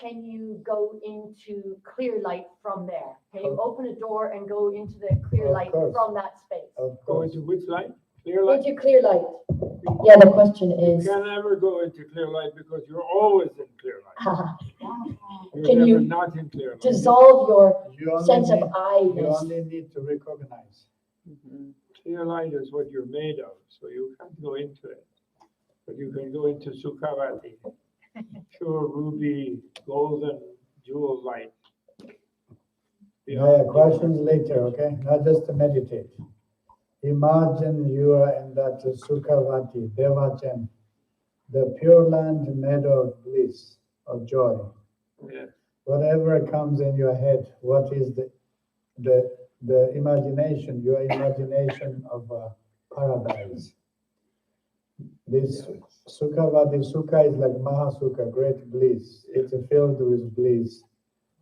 can you go into clear light from there? Can you open a door and go into the clear Of light course. from that space? Of Go course. into which light? Clear light? Into clear light. Yeah, the question You is, can never go into clear light because you're always in clear light. You're Can never you not in clear light. dissolve your You only sense of need- You I-ness. only need to recognize. Clear light is what you're made of, so you can't go into it. But you can go into Sukhavati, pure ruby, golden, jewel light. Yeah, questions later, okay? Not just to meditate. Imagine you are in that Sukhavati, Devachan, the Pure Land made of bliss, of joy. Yeah. Whatever comes in your head, what is the imagination, your imagination of paradise. This Sukhavati, Sukha is like Mahasukha, great bliss. It's filled with bliss,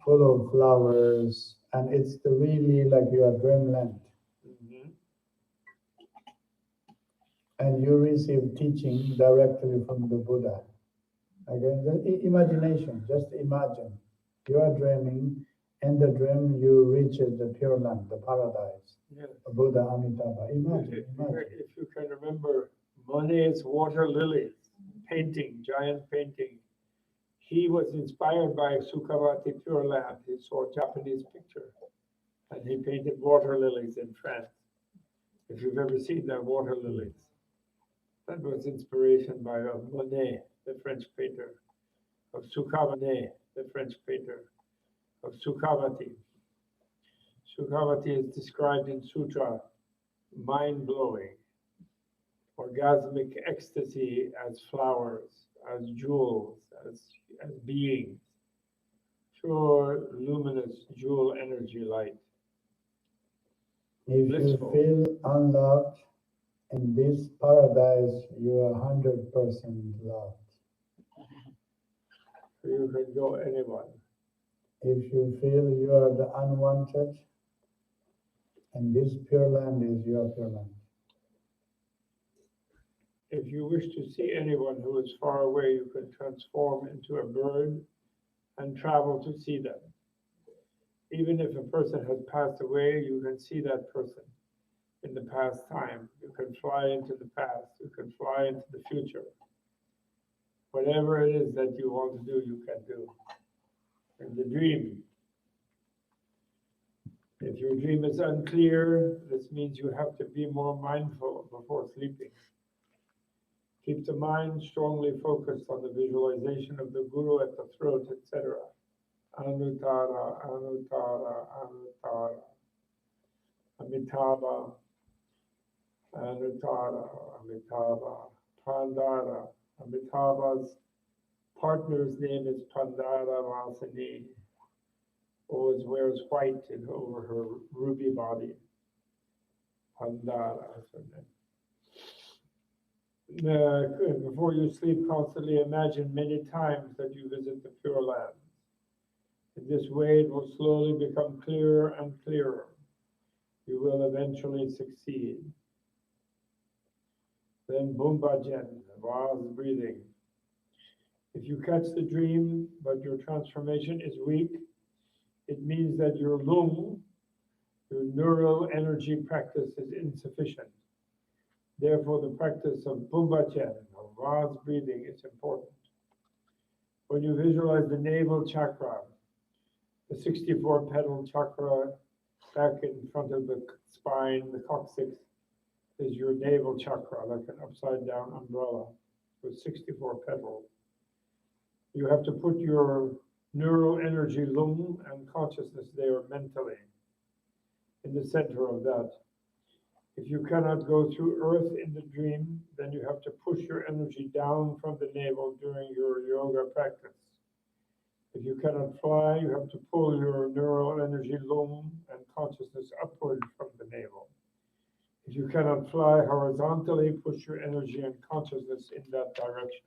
full of flowers, and it's really like your dreamland. Mhm. And you receive teaching directly from the Buddha. Again, just imagination, just imagine. You are dreaming, in the dream you reach the Pure Land, the paradise, Yeah. Buddha Amitabha. Imagine, If imagine. if you can remember Monet's water lilies, painting, giant painting, he was inspired by Sukhavati Pure Land. He saw a Japanese picture and he painted water lilies in France. If you've ever seen their water lilies, that was inspiration by Monet, the French painter, of Sukhavati, the French painter, of Sukhavati. Sukhavati is described in Sutra, mind-blowing, orgasmic ecstasy as flowers, as jewels, as beings, pure, luminous, jewel energy light. If you Blissful. feel unloved in this paradise, you are 100% loved. You can go anyone. If you feel you are the unwanted, and this Pure Land is your Pure Land. If you wish to see anyone who is far away, you can transform into a bird and travel to see them. Even if a person has passed away, you can see that person in the past time. You can fly into the past. You can fly into the future. Whatever it is that you want to do, you can do. In the dream, if your dream is unclear, this means you have to be more mindful before sleeping. Keep the mind strongly focused on the visualization of the Guru at the throat, etc. Anuttara, Anuttara, Anuttara. Amitabha, Anuttara, Amitabha, Pandara. Amitabha's partner's name is Pandara Vasini. Always wears white over her ruby body. Pandara is her name. Before you sleep, constantly imagine many times that you visit the Pure Land. In this way, it will slowly become clearer and clearer. You will eventually succeed. Then Bumbajen, Vaz breathing. If you catch the dream, but your transformation is weak, it means that your lung, your neural energy practice is insufficient. Therefore, the practice of Bumbachen, or Vaz breathing, is important. When you visualize the navel chakra, the 64-petal chakra back in front of the spine, the coccyx, is your navel chakra, like an upside-down umbrella with 64 petals. You have to put your neural energy, lung, and consciousness there mentally, in the center of that. If you cannot go through earth in the dream, then you have to push your energy down from the navel during your yoga practice. If you cannot fly, you have to pull your neural energy lung and consciousness upward from the navel. If you cannot fly horizontally, push your energy and consciousness in that direction.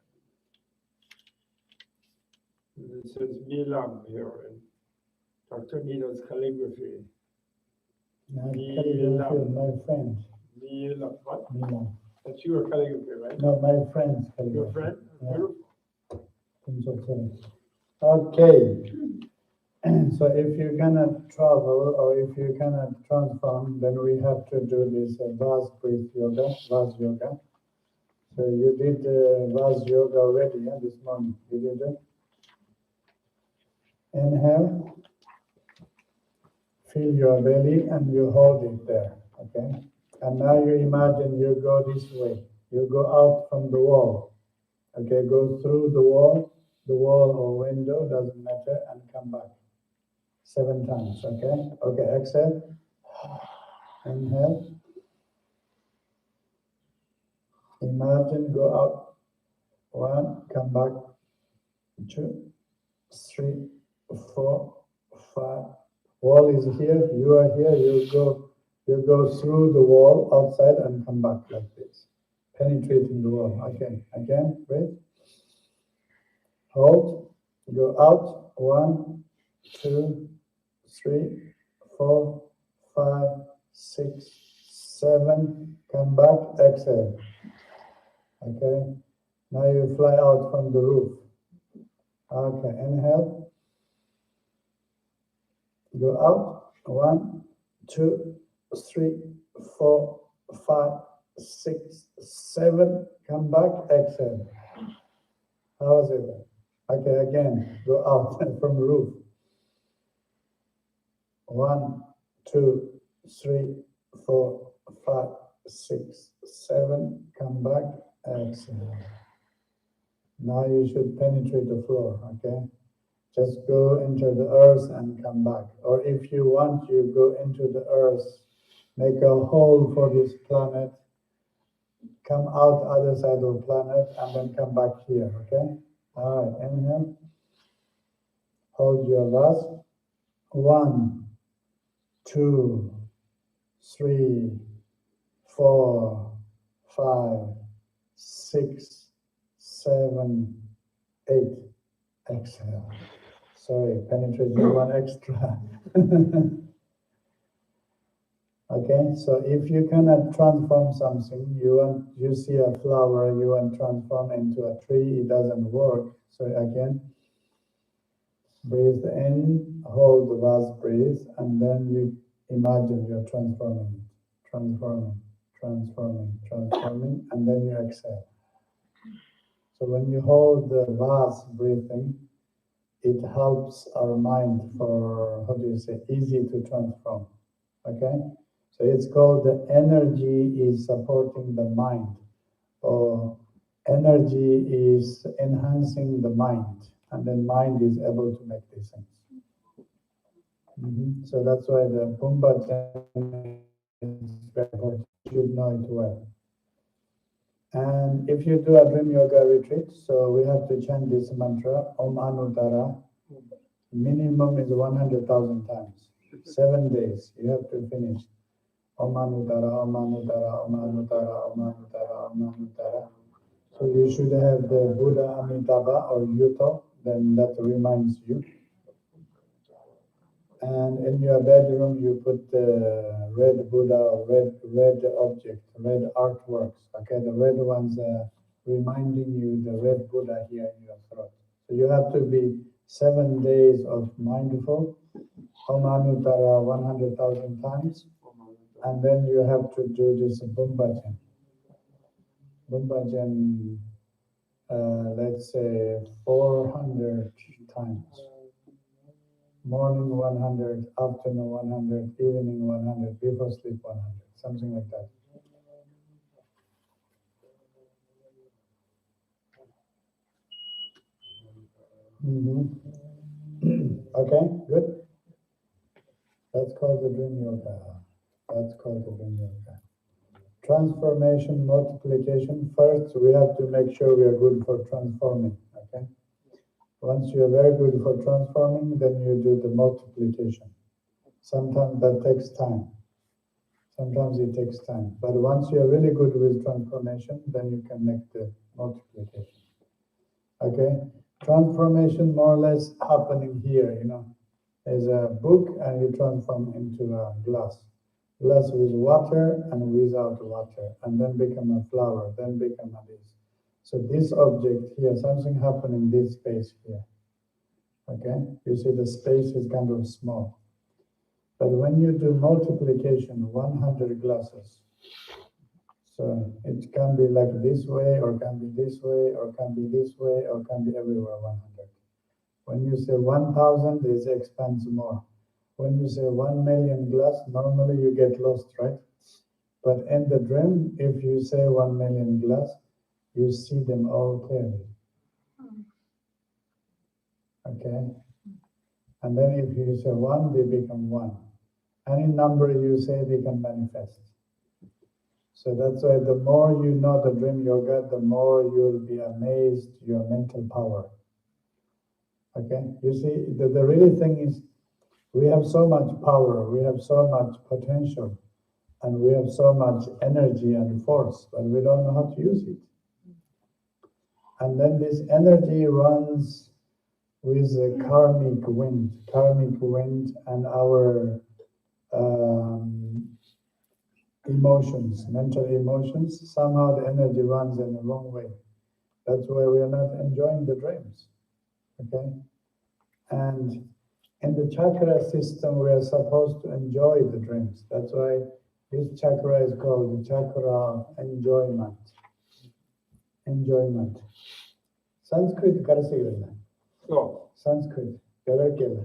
This is Milam here in Dr. Nida's calligraphy. Calligraphy, my friend. Milam, what? Milan. That's your calligraphy, right? No, my friend's calligraphy. Your friend? Yeah. Beautiful. Okay. So if you cannot travel or if you cannot transform, then we have to do this vase breath yoga, vase yoga. So you did vase yoga already, yeah, this morning. Did you do? Inhale. Feel your belly and you hold it there, okay? And now you imagine you go this way. You go out from the wall, okay? Go through the wall or window, doesn't matter, and come back. 7 times, okay? Okay, exhale. Inhale. Imagine, go out. 1, come back. 2, 3, 4, 5. Wall is here, you are here, you go through the wall outside and come back like this. Penetrating the wall. Okay, again, breathe. Hold. Go out. 1, 2, 3, 4, 5, 6, 7. Come back. Exhale. Okay. Now you fly out from the roof. Okay. Inhale. Go out. 1, 2, 3, 4, 5, 6, 7. Come back. Exhale. How was it? Okay. Again. Go out from the roof. 1, 2, 3, 4, 5, 6, 7. Come back. Exhale. Now you should penetrate the floor. Okay. Just go into the earth and come back. Or if you want, you go into the earth, make a hole for this planet, come out other side of the planet, and then come back here. Okay. All right. Inhale. Hold your vase. 1, 2, 3, 4, 5, 6, 7, 8. Exhale. Sorry, penetrating 1 extra. Okay, so if you cannot transform something, you see a flower, you want to transform into a tree, it doesn't work. So again, breathe in, hold the vase, breathe, and then you imagine you're transforming, and then you exhale. So when you hold the vase breathing, it helps our mind for, easy to transform. Okay? So it's called the energy is supporting the mind, or energy is enhancing the mind, and then mind is able to make these things. So that's why the Pumbhajan is very important. You should know it well. And if you do a dream yoga retreat, so we have to chant this mantra, Om Anuttara. Minimum is 100,000 times. 7 days, you have to finish. Om Anuttara, Om Anuttara, Om Anuttara, Om Anuttara, Om Anuttara. So you should have the Buddha Amitabha or Yuto, then that reminds you. And in your bedroom, you put the red Buddha or red object, red artworks. Okay, the red ones reminding you the red Buddha here in your throat. So you have to be 7 days of mindful, Om Anuttara 100,000 times, and then you have to do this Pumbhajan. Pumbhajan, let's say 400 times. Morning 100, afternoon 100, evening 100, before sleep 100, something like that. Okay, good. That's called the dream yoga. That's called the dream yoga. Transformation, multiplication. First, we have to make sure we are good for transforming, okay? Once you are very good for transforming, then you do the multiplication. Sometimes that takes time. Sometimes it takes time. But once you are really good with transformation, then you can make the multiplication. Okay? Transformation more or less happening here, you know. There's a book and you transform into a glass. Glass with water and without water, and then become a flower, then become a this. So this object here, something happened in this space here. Okay? You see the space is kind of small. But when you do multiplication, 100 glasses, so it can be like this way, or can be this way, or can be this way, or can be everywhere 100. When you say 1,000, this expands more. When you say 1,000,000 glass, normally you get lost, right? But in the dream, if you say 1,000,000 glass, you see them all clearly. Okay? And then if you say 1, they become 1. Any number you say, they can manifest. So that's why the more you know the dream yoga, the more you'll be amazed your mental power. Okay? You see, the really thing is, we have so much power, we have so much potential, and we have so much energy and force, but we don't know how to use it. And then this energy runs with the karmic wind and our emotions, mental emotions. Somehow the energy runs in the wrong way. That's why we are not enjoying the dreams. Okay? And in the chakra system, we are supposed to enjoy the dreams. That's why this chakra is called the chakra of enjoyment. Enjoyment. Sanskrit karasegala. So, Sanskrit. Karakela.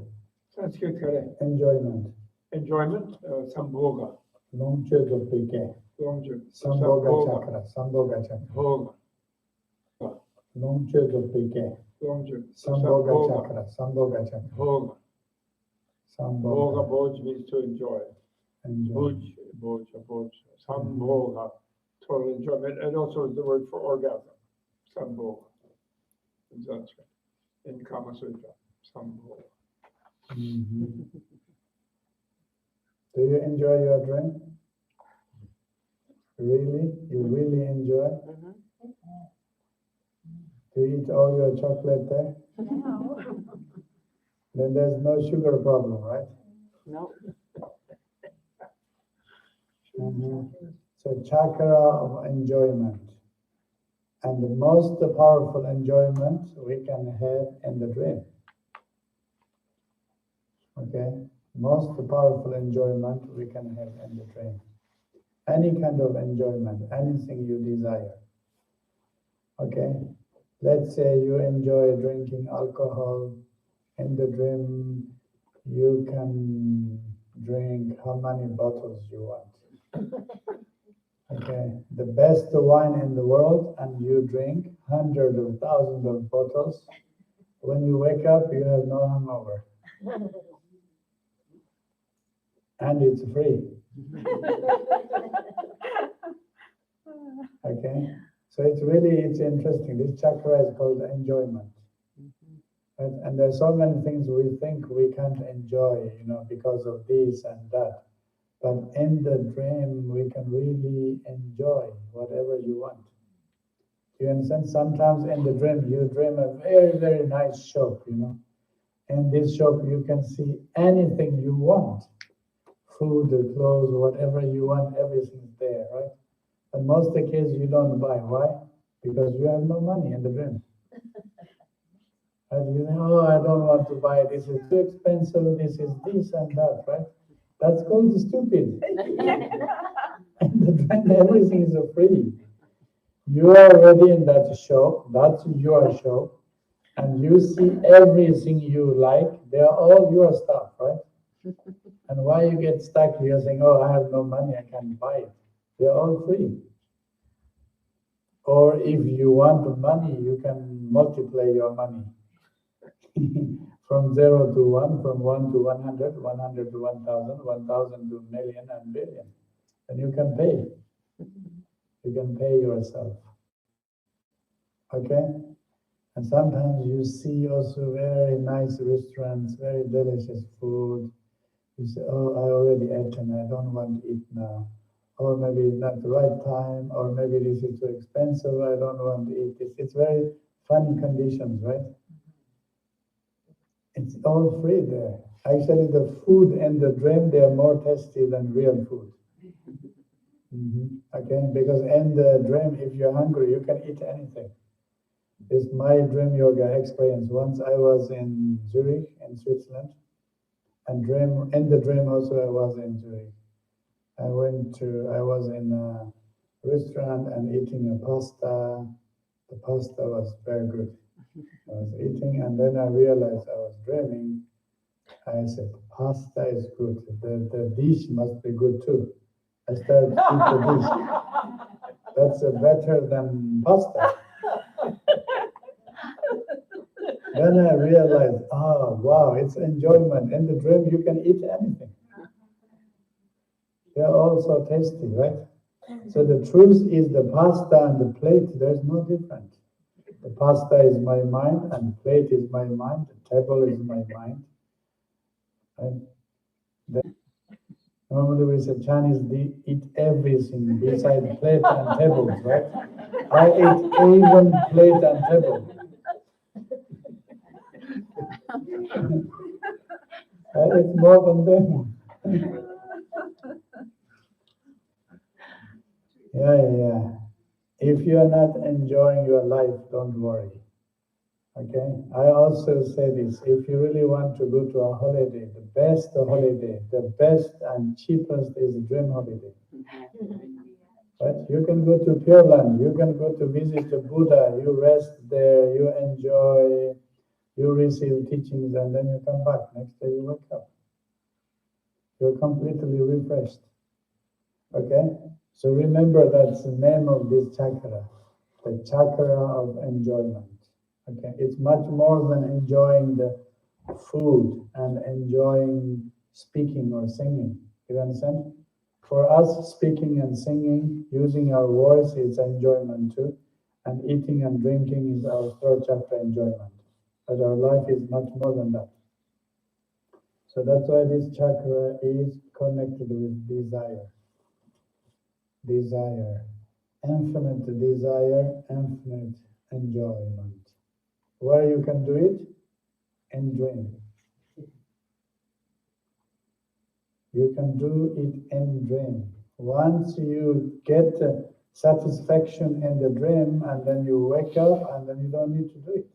Sanskrit kare. Enjoyment. Enjoyment, sambhoga. Longche dopike. Longche. Sambhoga chakra. Sambhoga chakra. Bhoga. Longche dopike. Longche. Sambhoga chakra. Sambhoga chakra. Bhoga. Bhoga, Sambhoga. bhoj means to enjoy. Enjoy. Bhoj. Sambhoga, total enjoyment. And also the word for orgasm. Sambhoga. In Sanskrit. In Kama Sutra. Sambhoga. Mhm. Do you enjoy your dream? Really? You really enjoy? Do you eat all your chocolate there? Then there's no sugar problem, right? No. So chakra of enjoyment. And the most powerful enjoyment we can have in the dream. Okay? Most powerful enjoyment we can have in the dream. Any kind of enjoyment, anything you desire. Okay? Let's say you enjoy drinking alcohol. In the dream, you can drink how many bottles you want. Okay? The best wine in the world, and you drink hundreds of thousands of bottles. When you wake up, you have no hangover. And it's free. Okay? So it's interesting. This chakra is called enjoyment. Right? And there's so many things we think we can't enjoy, because of this and that. But in the dream, we can really enjoy whatever you want. You understand? Sometimes in the dream, you dream a very, very nice shop, In this shop, you can see anything you want. Food, or clothes, whatever you want, everything's there, right? But most of the cases you don't buy. Why? Because you have no money in the dream. And you think, I don't want to buy, this is too expensive, this is this and that, right? That's called stupid. In the dream, everything is free. You are already in that shop, that's your shop, and you see everything you like, they are all your stuff, right? And why you get stuck here saying, I have no money, I can't buy it. They're all free. Or if you want money, you can multiply your money. From 0 to 1, from 1 to 100, 100 to 1,000, 1,000 to million and billion. And you can pay. You can pay yourself. Okay? And sometimes you see also very nice restaurants, very delicious food. You say, oh, I already ate and I don't want to eat now. Or maybe it's not the right time, or maybe this is too expensive, I don't want to eat this. It's very funny conditions, right? It's all free there. Actually, the food and the dream, they are more tasty than real food. Okay, because in the dream, if you're hungry, you can eat anything. It's my dream yoga experience. Once I was in Zurich, in Switzerland, and in the dream also I was in Zurich. I was in a restaurant and eating a pasta. The pasta was very good. I was eating and then I realized I was dreaming. I said, pasta is good. The dish must be good too. I started to eat the dish. That's better than pasta. Then I realized, oh, wow, it's enjoyment. In the dream, you can eat anything. They're all so tasty, right? So the truth is the pasta and the plate, there's no difference. The pasta is my mind and the plate is my mind. The table is my mind. And normally we say Chinese, they eat everything beside plate and tables, right? I ate even plate and table. I ate more than them. Yeah. If you are not enjoying your life, don't worry. Okay? I also say this, if you really want to go to a holiday, the best and cheapest is a dream holiday. Right? You can go to Pure Land, you can go to visit the Buddha, you rest there, you enjoy, you receive teachings, and then you come back. Next day you wake up. You're completely refreshed. Okay? So remember that's the name of this chakra, the chakra of enjoyment. Okay? It's much more than enjoying the food and enjoying speaking or singing. You understand? For us, speaking and singing, using our voice is enjoyment too, and eating and drinking is our third chakra enjoyment. But our life is much more than that. So that's why this chakra is connected with desire. Desire, infinite desire, infinite enjoyment. Where you can do it? In dream. You can do it in dream. Once you get satisfaction in the dream and then you wake up and then you don't need to do it.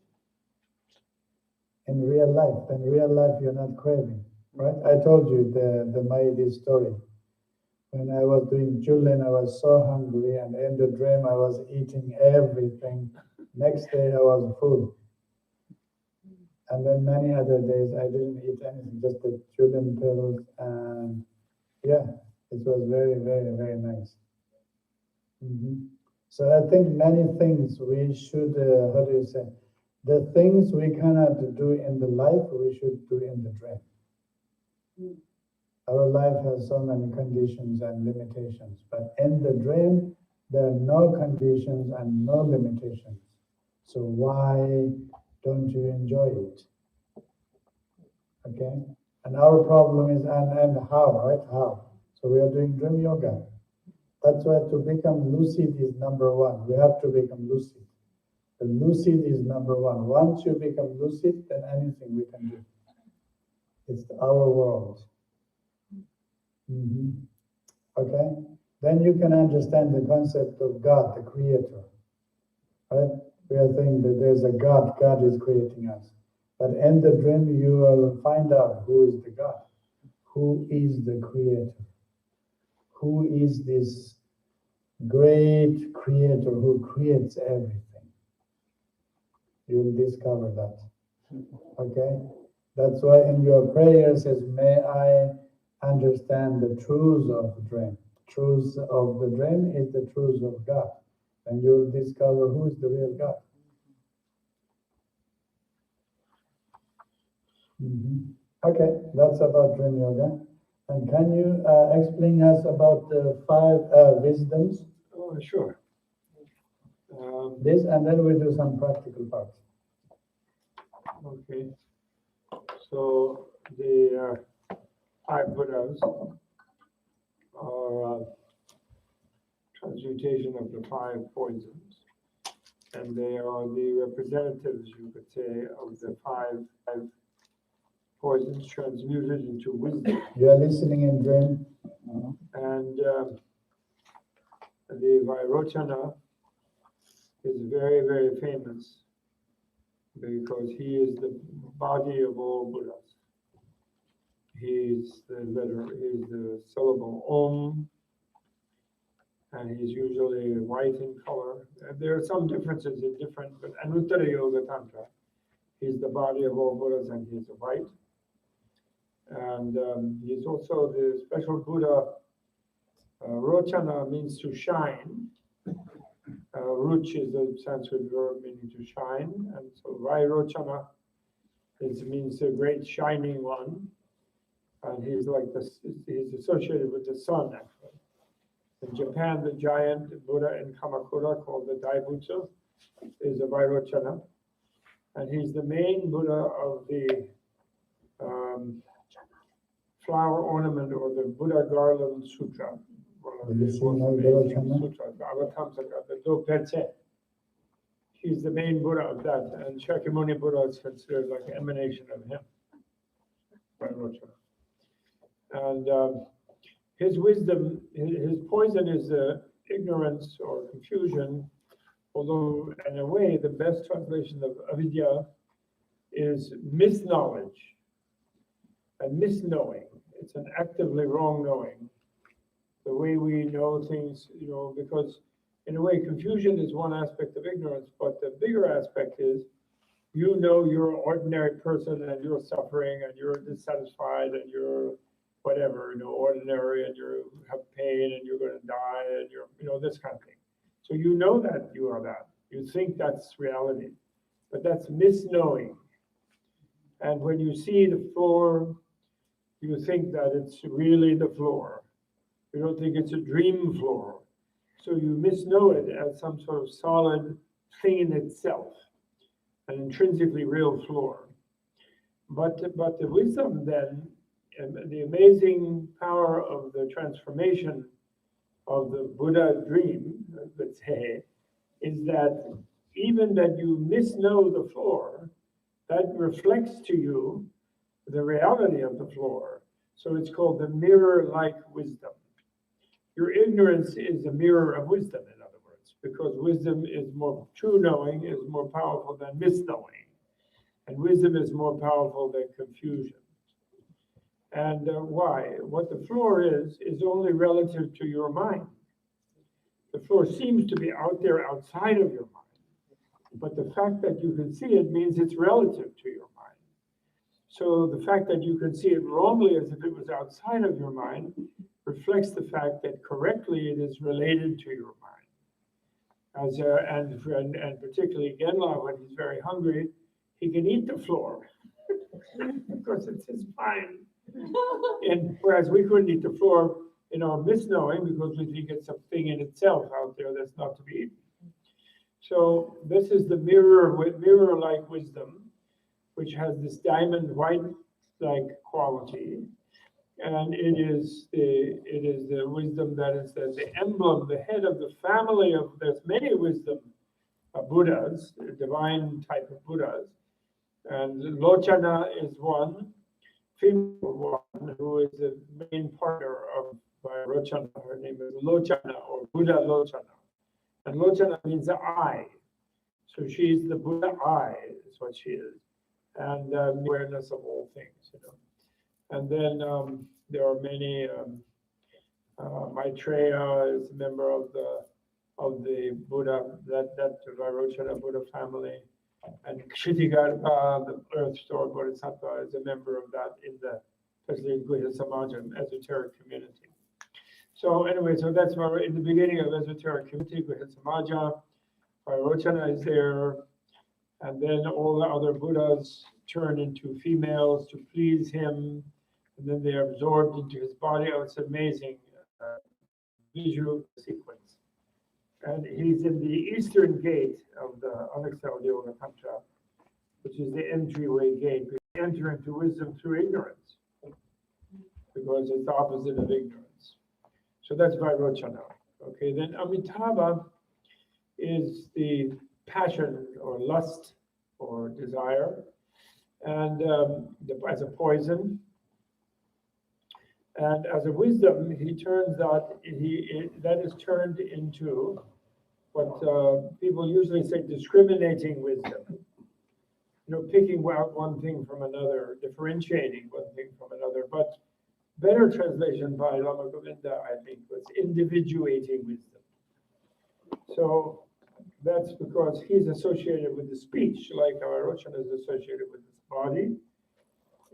In real life, you're not craving, right? I told you the story. When I was doing Julin, I was so hungry, and in the dream I was eating everything. Next day I was full. And then many other days I didn't eat anything, just the Julin pills, and yeah, it was very, very, very nice. So I think many things we should, the things we cannot do in the life, we should do in the dream. Our life has so many conditions and limitations, but in the dream, there are no conditions and no limitations. So why don't you enjoy it? Okay? And our problem is, and how, right? How? So we are doing dream yoga. That's why to become lucid is number one. We have to become lucid. The lucid is number one. Once you become lucid, then anything we can do. It's our world. Okay? Then you can understand the concept of God, the creator. Right? We are saying that there's a God, God is creating us. But in the dream, you will find out who is the God, who is the creator, who is this great creator who creates everything. You'll discover that. Okay? That's why in your prayer says, may I understand the truths of the dream. Truths of the dream is the truths of God. And you'll discover who is the real God. Okay, that's about dream yoga. And can you explain us about the 5 wisdoms Oh, sure. This, and then we'll do some practical parts. Okay. So the 5 Buddhas are transmutation of the 5 poisons, and they are the representatives, you could say, of the 5 poisons transmuted into wisdom. You are listening in dream. And the Vairochana is very, very famous because he is the body of all Buddhas. He's the syllable Om, and he's usually white in color. And there are some differences in different, but Anuttara Yoga Tantra, he's the body of all Buddhas and he's white. And he's also the special Buddha. Rochana means to shine. Ruch is a Sanskrit verb meaning to shine, and so Vairochana means the great shining one, and he's like he's associated with the sun actually. In Japan, the giant Buddha in Kamakura called the Daibutsu is a Vairochana, and he's the main Buddha of the flower ornament or the Buddha Garland Sutra. He's the main Buddha of that, and Shakyamuni Buddha is considered like an emanation of him. And his wisdom, his poison is ignorance or confusion, although in a way the best translation of avidya is misknowledge and misknowing. It's an actively wrong knowing. The way we know things, because in a way confusion is one aspect of ignorance, but the bigger aspect is you're an ordinary person and you're suffering and you're dissatisfied and you're whatever, ordinary, and you have pain and you're going to die and you're, this kind of thing. So you know that you are that. You think that's reality, but that's misknowing. And when you see the floor, you think that it's really the floor. You don't think it's a dream floor. So you misknow it as some sort of solid thing in itself, an intrinsically real floor. But the wisdom then, and the amazing power of the transformation of the Buddha dream, let's say, is that even that you misknow the floor, that reflects to you the reality of the floor. So it's called the mirror-like wisdom. Your ignorance is a mirror of wisdom, in other words, because wisdom is more true knowing, is more powerful than misknowing. And wisdom is more powerful than confusion. And why? What the floor is only relative to your mind. The floor seems to be out there outside of your mind. But the fact that you can see it means it's relative to your mind. So the fact that you can see it wrongly as if it was outside of your mind reflects the fact that correctly it is related to your mind. And particularly Genla, when he's very hungry, he can eat the floor because it's his mind. And whereas we couldn't eat the floor in our misknowing because we think it's a thing in itself out there that's not to be eaten. So this is the mirror-like wisdom, which has this diamond white-like quality. And it is the wisdom that is the emblem, the head of the family of, there's many wisdom Buddhas, divine type of Buddhas. And Lochana is one, female one, who is the main partner of Vairochana. Her name is Lochana or Buddha Lochana. And Lochana means eye. So she's the Buddha eye, is what she is. And awareness of all things, And then there are many. Maitreya is a member of the Buddha, that Vairochana Buddha family, and Kshitigarbha, the Earth Store Bodhisattva, is a member of that especially in Guhya Samajam, esoteric community. So anyway, so that's why we're in the beginning of esoteric community, Guhya Samaja. Vairochana is there. And then all the other Buddhas turn into females to please him, and then they're absorbed into his body. Oh, it's amazing visual sequence. And he's in the eastern gate of the Unexcelled Yoga Tantra, which is the entryway gate. We enter into wisdom through ignorance, because it's the opposite of ignorance. So that's Vairochana. Okay, then Amitabha is the passion or lust or desire, and as a poison. And as a wisdom, he turns that that is turned into what people usually say discriminating wisdom. You know, picking out one thing from another, differentiating one thing from another. But better translation by Lama Govinda, I think, was individuating wisdom. So that's because he's associated with the speech, like Vairochana is associated with his body.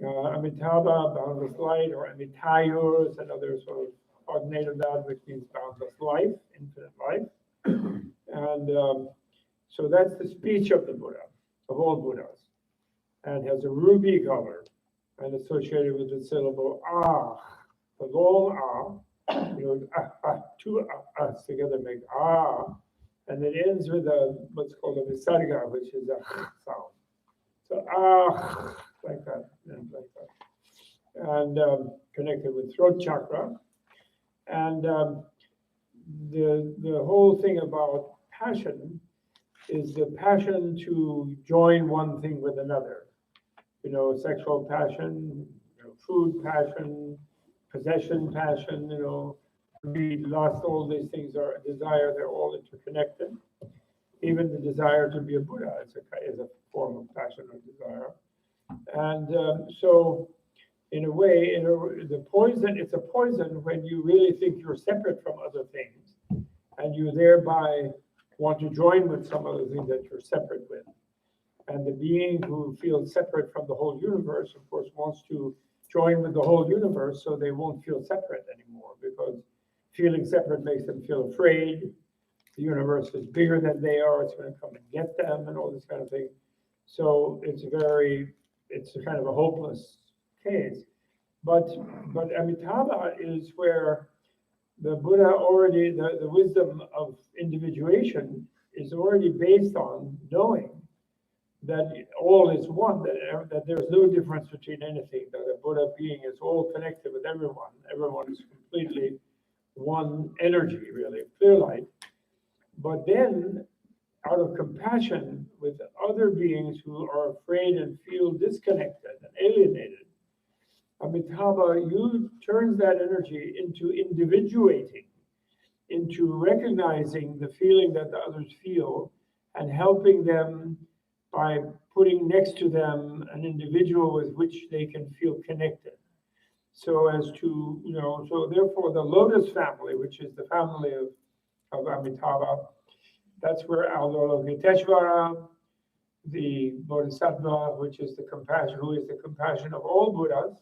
Amitabha, boundless light, or Amitayur is another sort of cognate of that, which means boundless life, infinite life. And so that's the speech of the Buddha, of all Buddhas, and has a ruby color and associated with the syllable ah, the long ah, you know, two ahs together make ah, and it ends with what's called a visarga, which is a sound. So ah, like that, and like that, and connected with throat chakra, and the whole thing about passion is the passion to join one thing with another. You know, sexual passion, you know, food passion, possession passion, you know, greed, lust, all these things are a desire, they're all interconnected. Even the desire to be a Buddha is a form of passion or desire. And so, in a way, the poison, it's a poison when you really think you're separate from other things, and you thereby want to join with some other thing that you're separate with. And the being who feels separate from the whole universe, of course, wants to join with the whole universe so they won't feel separate anymore, because feeling separate makes them feel afraid. The universe is bigger than they are, it's going to come and get them, and all this kind of thing. So it's a kind of a hopeless case. But Amitabha is where the Buddha already, the wisdom of individuation is already based on knowing that all is one, that there's no difference between anything, that a Buddha being is all connected with everyone. Everyone is completely one energy, really, clear light. But then, out of compassion with other beings who are afraid and feel disconnected and alienated, Amitabha turns that energy into individuating, into recognizing the feeling that the others feel and helping them by putting next to them an individual with which they can feel connected. So as to, you know, so therefore the Lotus family, which is the family of Amitabha, that's where Avalokiteshvara, the Bodhisattva, which is the compassion, who is the compassion of all Buddhas,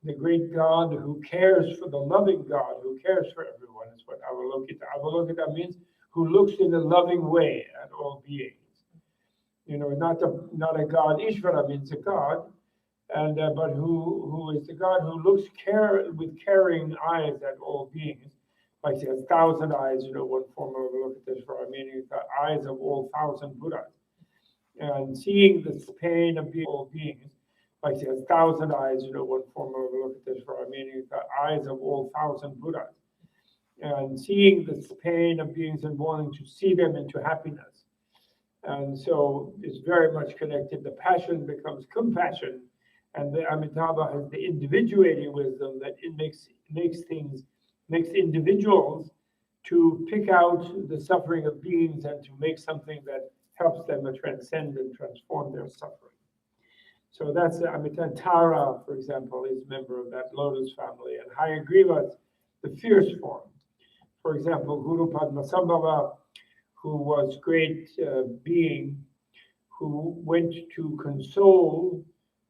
the great God who cares for the loving God, who cares for everyone, is what Avalokita. Avalokita means who looks in a loving way at all beings. You know, not a God. Ishvara means a God, and but who is the God who looks with caring eyes at all beings, like he has 1,000 eyes. You know, one form of Avalokiteshvara, meaning the eyes of all 1,000 Buddhas, and seeing the pain of all beings, like he has 1,000 eyes. You know, one form of Avalokiteshvara, meaning the eyes of all 1,000 Buddhas, and seeing the pain of beings and wanting to see them into happiness. And so it's very much connected. The passion becomes compassion, and the Amitabha has the individuating wisdom that it makes individuals to pick out the suffering of beings and to make something that helps them to transcend and transform their suffering. So that's Amitabha. Tara, for example, is a member of that Lotus family, and Hayagriva is the fierce form. For example, Guru Padmasambhava, who was great being, who went to console,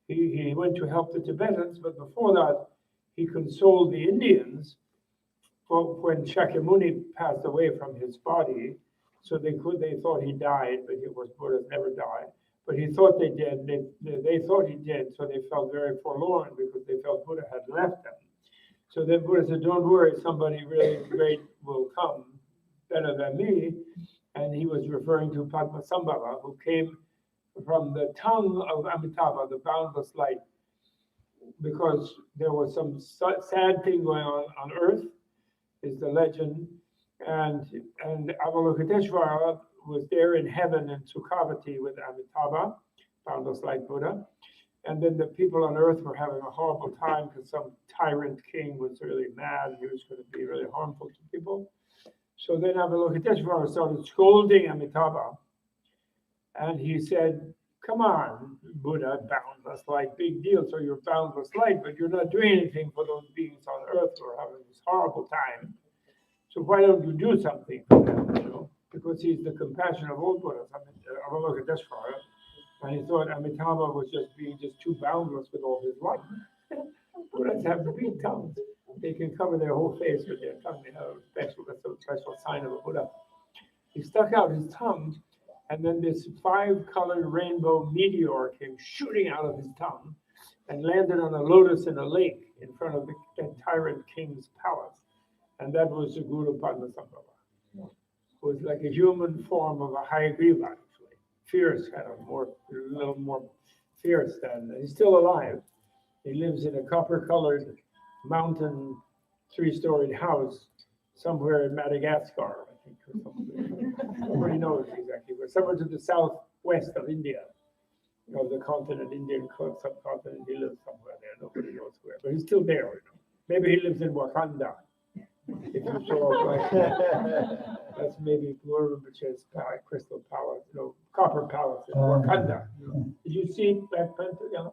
he went to help the Tibetans, but before that, he consoled the Indians when Shakyamuni passed away from his body. So they thought he died, but Buddhas never died. But he thought they did. They thought he did, so they felt very forlorn because they felt Buddha had left them. So then Buddha said, "Don't worry, somebody really great will come better than me. And he was referring to Padmasambhava, who came from the tongue of Amitabha, the boundless light, because there was some sad thing going on earth, is the legend. And Avalokiteshvara was there in heaven in Sukhavati with Amitabha, boundless light Buddha. And then the people on earth were having a horrible time because some tyrant king was really mad. He was going to be really harmful to people. So then Avalokiteshvara started scolding Amitabha. And he said, come on, Buddha, boundless light, big deal. So you're boundless light, but you're not doing anything for those beings on earth who are having this horrible time. So why don't you do something for them, you know? Because he's the compassion of all Buddhas. Avalokiteshvara. And he thought Amitabha was just being too boundless with all his light. Buddhas have big tongues. They can cover their whole face with their tongue. They have that's a special sign of a Buddha. He stuck out his tongue, and then this 5-colored rainbow meteor came shooting out of his tongue and landed on a lotus in a lake in front of the tyrant king's palace. And that was the Guru Padmasambhava. It was like a human form of a Hayagriva, actually. Fierce, kind of a little more fierce than, he's still alive. He lives in a copper-colored mountain 3-storied house somewhere in Madagascar, I think, or something. Nobody knows exactly, but somewhere to the southwest of India, of the continent, Indian subcontinent. He lives somewhere there. Nobody knows where, but he's still there. You know. Maybe he lives in Wakanda. If you saw, like, that's maybe Guru Rinpoche's crystal palace, copper palace in Wakanda. Did you see Black Panther? Yeah.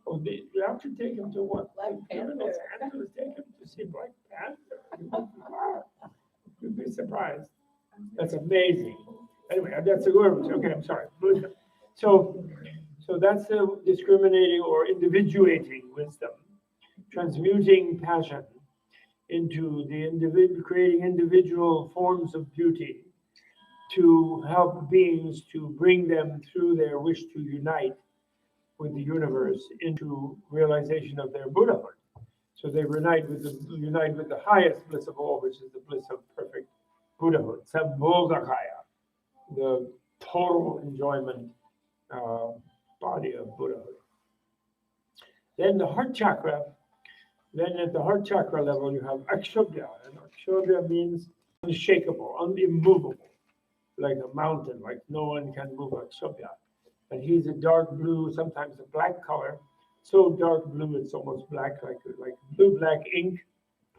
Oh, you have to take him to what? Black Panther. Los Angeles, take him to see Black Panther. You'd be surprised. That's amazing. Anyway, that's a Guru. Okay, I'm sorry. So that's the discriminating or individuating wisdom, transmuting passion into the individual, creating individual forms of beauty to help beings to bring them through their wish to unite with the universe into realization of their Buddhahood. So they unite with the highest bliss of all, which is the bliss of perfect Buddhahood, Sambodhakaya, the total enjoyment body of Buddhahood. Then the heart chakra. Then at the heart chakra level, you have Akshobhya, and Akshobhya means unshakable, immovable, like a mountain, like no one can move Akshobhya. And he's a dark blue, sometimes a black color, so dark blue it's almost black, like blue-black ink,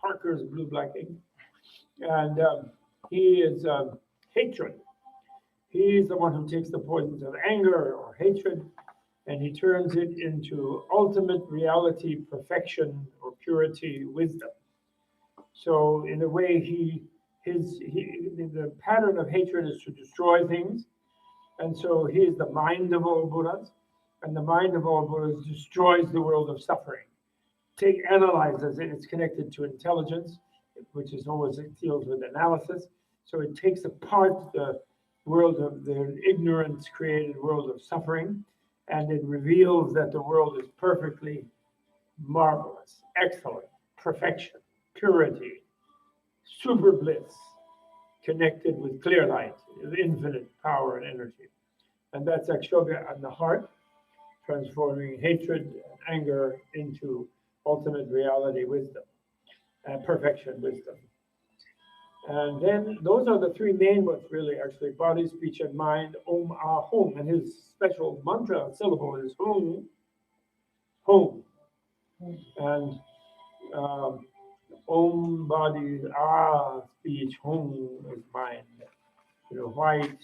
Parker's blue-black ink. And he is hatred. He's the one who takes the poisons of anger or hatred, and he turns it into ultimate reality, perfection, or purity, wisdom. So in a way, the pattern of hatred is to destroy things. And so he is the mind of all Buddhas, and the mind of all Buddhas destroys the world of suffering. Analyzes it, it's connected to intelligence, which is always, it deals with analysis. So it takes apart the world of the ignorance created world of suffering, and it reveals that the world is perfectly marvelous, excellent, perfection, purity, super bliss, connected with clear light, infinite power and energy. And that's Akshobhya in the heart, transforming hatred and anger into ultimate reality wisdom, and perfection wisdom. And then those are the 3 main ones, really, actually: body, speech, and mind. Om, Ah, Hum. And his special mantra syllable is Hum, Hum. And Om, body, Ah, speech, Hum is mind. White,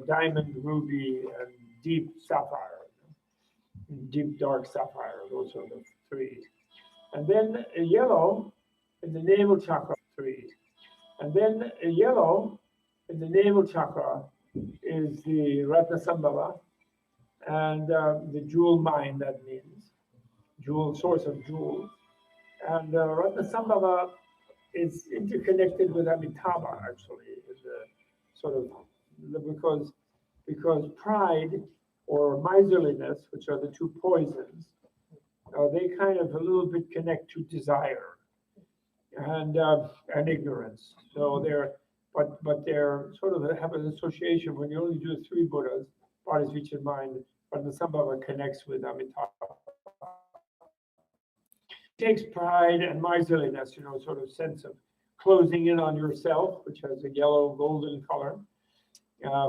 diamond, ruby, and deep sapphire, deep dark sapphire. Those are the 3. And then yellow in the navel chakra, 3. And then yellow in the navel chakra is the Ratnasambhava, and the jewel mind, that means jewel, source of jewels. And Ratnasambhava is interconnected with Amitabha, actually, in the sort of, because pride or miserliness, which are the 2 poisons, they kind of a little bit connect to desire and ignorance. So but they're sort of have an association when you only do 3 Buddhas, body, speech, and mind, but the Sambhava connects with Amitabha. Takes pride and miserliness, sort of sense of closing in on yourself, which has a yellow golden color,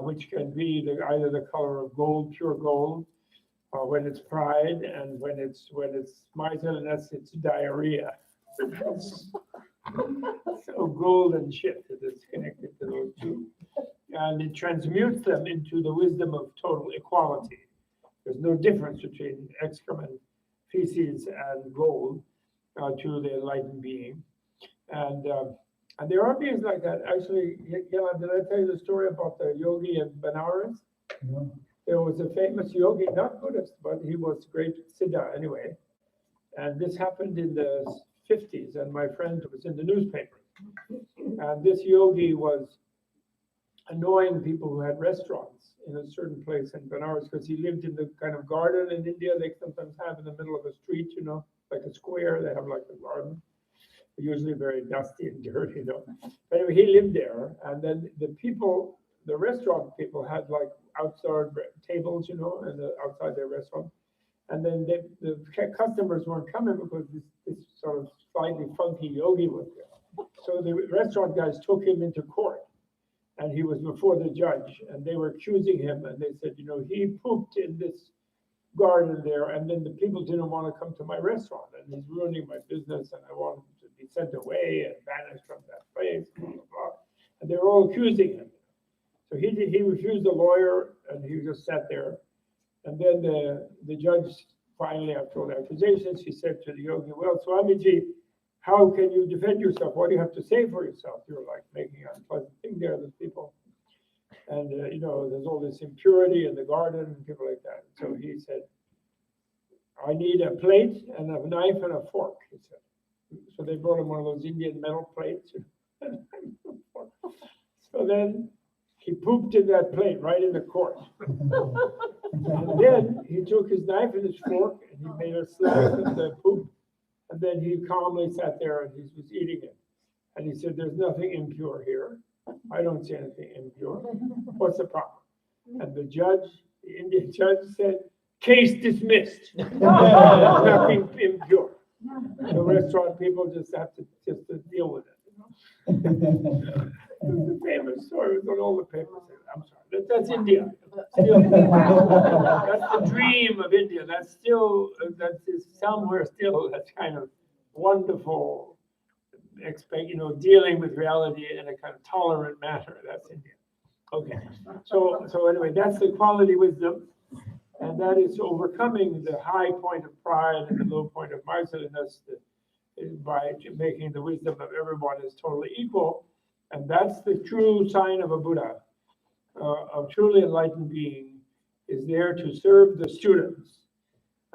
which can be either the color of gold, pure gold, or when it's pride, and when it's miserliness, it's diarrhea. So gold and shit is connected to those two, and it transmutes them into the wisdom of total equality. There's no difference between excrement, feces, and gold to the enlightened being, and there are beings like that. Actually, Yela, did I tell you the story about the yogi in Benares? No. There was a famous yogi, not Buddhist, but he was great Siddha anyway. And this happened in the 50s, and my friend was in the newspaper. And this yogi was annoying people who had restaurants in a certain place in Benares, because he lived in the kind of garden in India they sometimes have in the middle of a street, like a square. They have like a garden, usually very dusty and dirty, But anyway, he lived there, and then the restaurant people had like outside tables, and outside their restaurant. And then the customers weren't coming because this sort of slightly funky yogi was there. So the restaurant guys took him into court, and he was before the judge, and they were accusing him, and they said, he pooped in this garden there, and then the people didn't want to come to my restaurant, and he's ruining my business, and I want him to be sent away and banished from that place, blah, blah, blah. And they were all accusing him. So he refused a lawyer, and he just sat there. And then the judge, finally, after all the accusations, he said to the yogi, well, Swamiji, how can you defend yourself? What do you have to say for yourself? You're like making an unpleasant thing there, those people. And, there's all this impurity in the garden and people like that. So he said, I need a plate and a knife and a fork, he said. So they brought him one of those Indian metal plates. So then he pooped in that plate right in the court. And then he took his knife and his fork and he made a slice of the poop. And then he calmly sat there and he was eating it. And he said, there's nothing impure here. I don't see anything impure. What's the problem? And the Indian judge said, case dismissed. Nothing impure. The restaurant people just have to deal with it. It's a famous story. It's on all the papers. I'm sorry. That's India. Still, that's the dream of India. That's somewhere still. That's kind of wonderful. Dealing with reality in a kind of tolerant manner. That's India. Okay. So anyway, that's the quality wisdom, and that is overcoming the high point of pride and the low point of miserliness by making the wisdom of everyone is totally equal. And that's the true sign of a Buddha, a truly enlightened being, is there to serve the students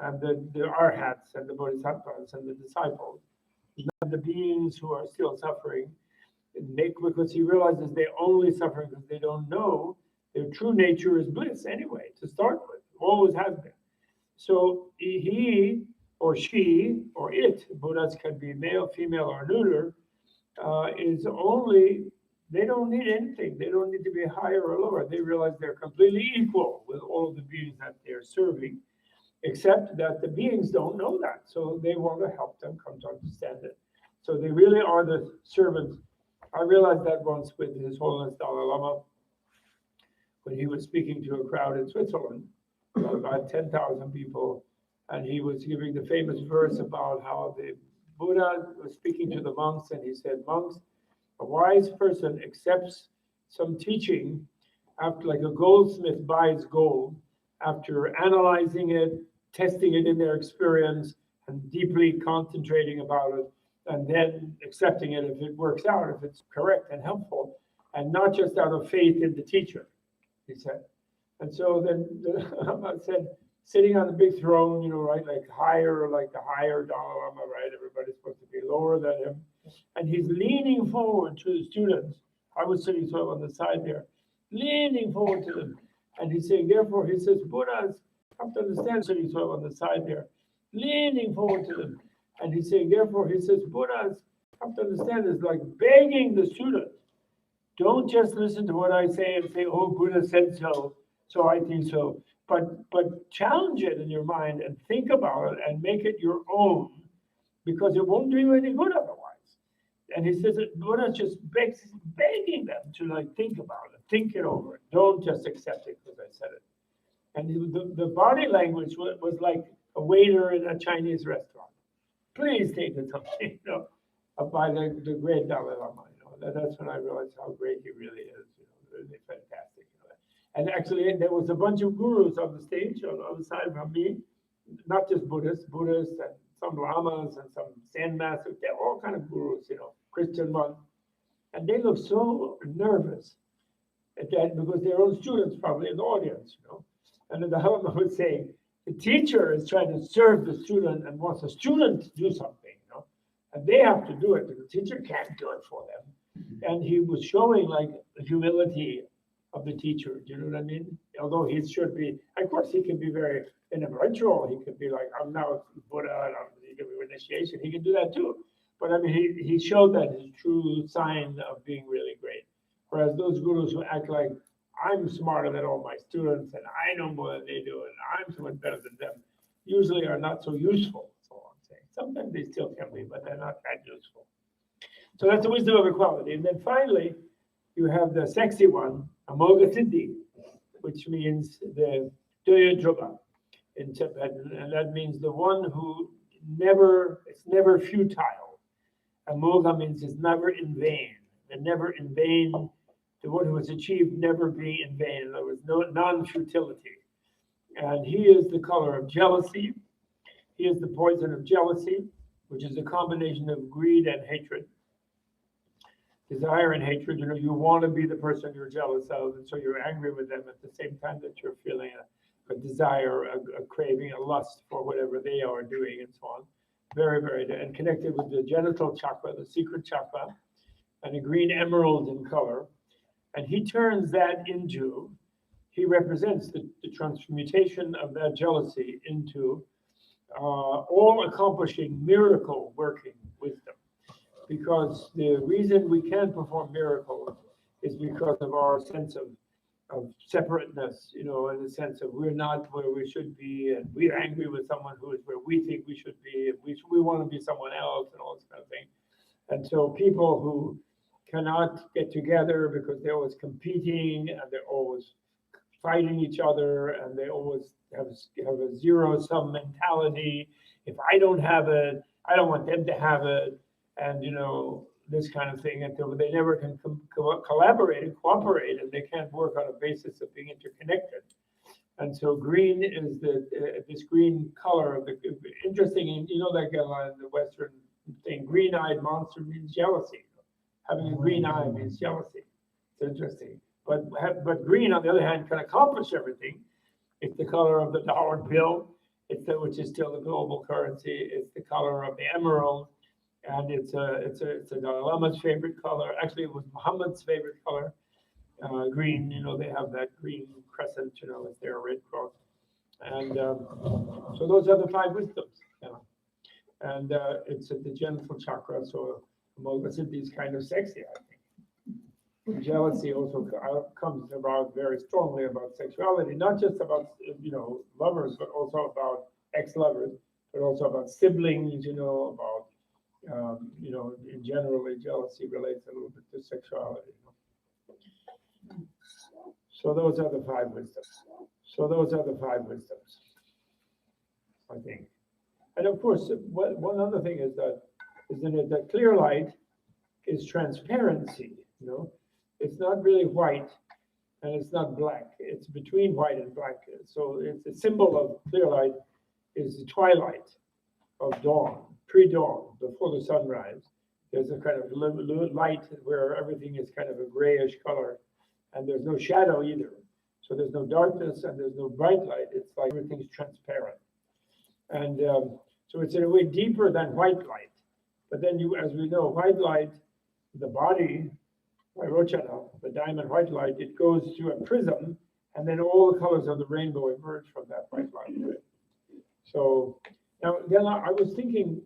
and the arhats and the bodhisattvas and the disciples, not the beings who are still suffering. Because he realizes they're only suffering because they don't know their true nature is bliss anyway, to start with, always has been. So he or she or it, Buddhas can be male, female, or neuter, they don't need anything. They don't need to be higher or lower. They realize they're completely equal with all of the beings that they're serving, except that the beings don't know that. So they want to help them come to understand it. So they really are the servants. I realized that once with His Holiness Dalai Lama, when he was speaking to a crowd in Switzerland, about 10,000 people, and he was giving the famous verse about how the Buddha was speaking to the monks, and he said, monks, a wise person accepts some teaching after, like a goldsmith buys gold, after analyzing it, testing it in their experience, and deeply concentrating about it, and then accepting it if it works out, if it's correct and helpful, and not just out of faith in the teacher, he said. And so then I said, sitting on the big throne, right, like the higher Dalai Lama, right? Everybody's supposed to be lower than him. And he's leaning forward to the students. I was sitting sort of on the side there, leaning forward to them. And he's saying, therefore, he says, Buddhas have to understand, sitting sort of on the side there, leaning forward to them. And he's saying, therefore, he says, Buddhas have to understand, is like begging the students Don't just listen to what I say and say, oh, Buddha said so, so I think so. But challenge it in your mind and think about it and make it your own, because it won't do you any good otherwise. And he says that Buddha just begging them to like think about it, think it over. Don't just accept it because I said it. And the body language was like a waiter in a Chinese restaurant. Please take the something, by the great Dalai Lama. That's when I realized how great he really is. Really fantastic. And actually, there was a bunch of gurus on the stage on the side from me, not just Buddhists and some lamas and some Zen masters. They're all kind of gurus, Christian ones. And they look so nervous at that because their own students probably in the audience, And then the Dalai was saying, the teacher is trying to serve the student and wants the student to do something, And they have to do it, but the teacher can't do it for them. And he was showing like the humility of the teacher. Do you know what I mean? Although he should be, of course, he can be very intellectual. He could be like, I'm now Buddha, and he can be initiation. He can do that too. But I mean, he showed that his true sign of being really great. Whereas those gurus who act like, I'm smarter than all my students, and I know more than they do, and I'm so much better than them, usually are not so useful. That's all I'm saying. Sometimes they still can be, but they're not that useful. So that's the wisdom of equality. And then finally, you have the sexy one, Amoga Siddhi, which means the Döyodruba in Tibetan, and that means the one who it's never futile. Amoga means it's never in vain. And never in vain, the one who has achieved never being in vain. There was no non-futility. And he is the color of jealousy. He is the poison of jealousy, which is a combination of greed and hatred. Desire and hatred, you want to be the person you're jealous of, and so you're angry with them at the same time that you're feeling a desire, a craving, a lust for whatever they are doing, and so on. Very, very, and connected with the genital chakra, the secret chakra, and a green emerald in color. And he turns that into, he represents the transmutation of that jealousy into all-accomplishing, miracle-working wisdom. Because the reason we can perform miracles is because of our sense of separateness, in the sense of we're not where we should be, and we're angry with someone who is where we think we should be, and we want to be someone else, and all this kind of thing. And so people who cannot get together because they're always competing, and they're always fighting each other, and they always have a zero-sum mentality. If I don't have it, I don't want them to have it. And, this kind of thing, until they never can collaborate and cooperate, and they can't work on a basis of being interconnected. And so green is this green color of the interesting, like in the Western thing, green-eyed monster means jealousy. Having a green eye means jealousy. It's interesting. But green, on the other hand, can accomplish everything. It's the color of the dollar bill, which is still the global currency. It's the color of the emerald. And it's a Dalai Lama's favorite color. Actually, it was Muhammad's favorite color, green. They have that green crescent, as their red cross. And so those are the 5 wisdoms. And it's at the genital chakra. So Amoga Siddhi is kind of sexy, I think. Jealousy also comes about very strongly about sexuality, not just about lovers, but also about ex-lovers, but also about siblings. About generally jealousy relates a little bit to sexuality. So those are the 5 wisdoms. I think. And of course, one other thing is that clear light is transparency. It's not really white, and it's not black. It's between white and black. So it's a symbol of clear light is the twilight of dawn. Pre-dawn, before the sunrise, there's a kind of light where everything is kind of a grayish color, and there's no shadow either. So there's no darkness and there's no bright light. It's like everything's transparent. And so it's in a way deeper than white light. But then as we know, white light, the body, Vairochana, the diamond white light, it goes through a prism, and then all the colors of the rainbow emerge from that white light. Right? So now, then I was thinking,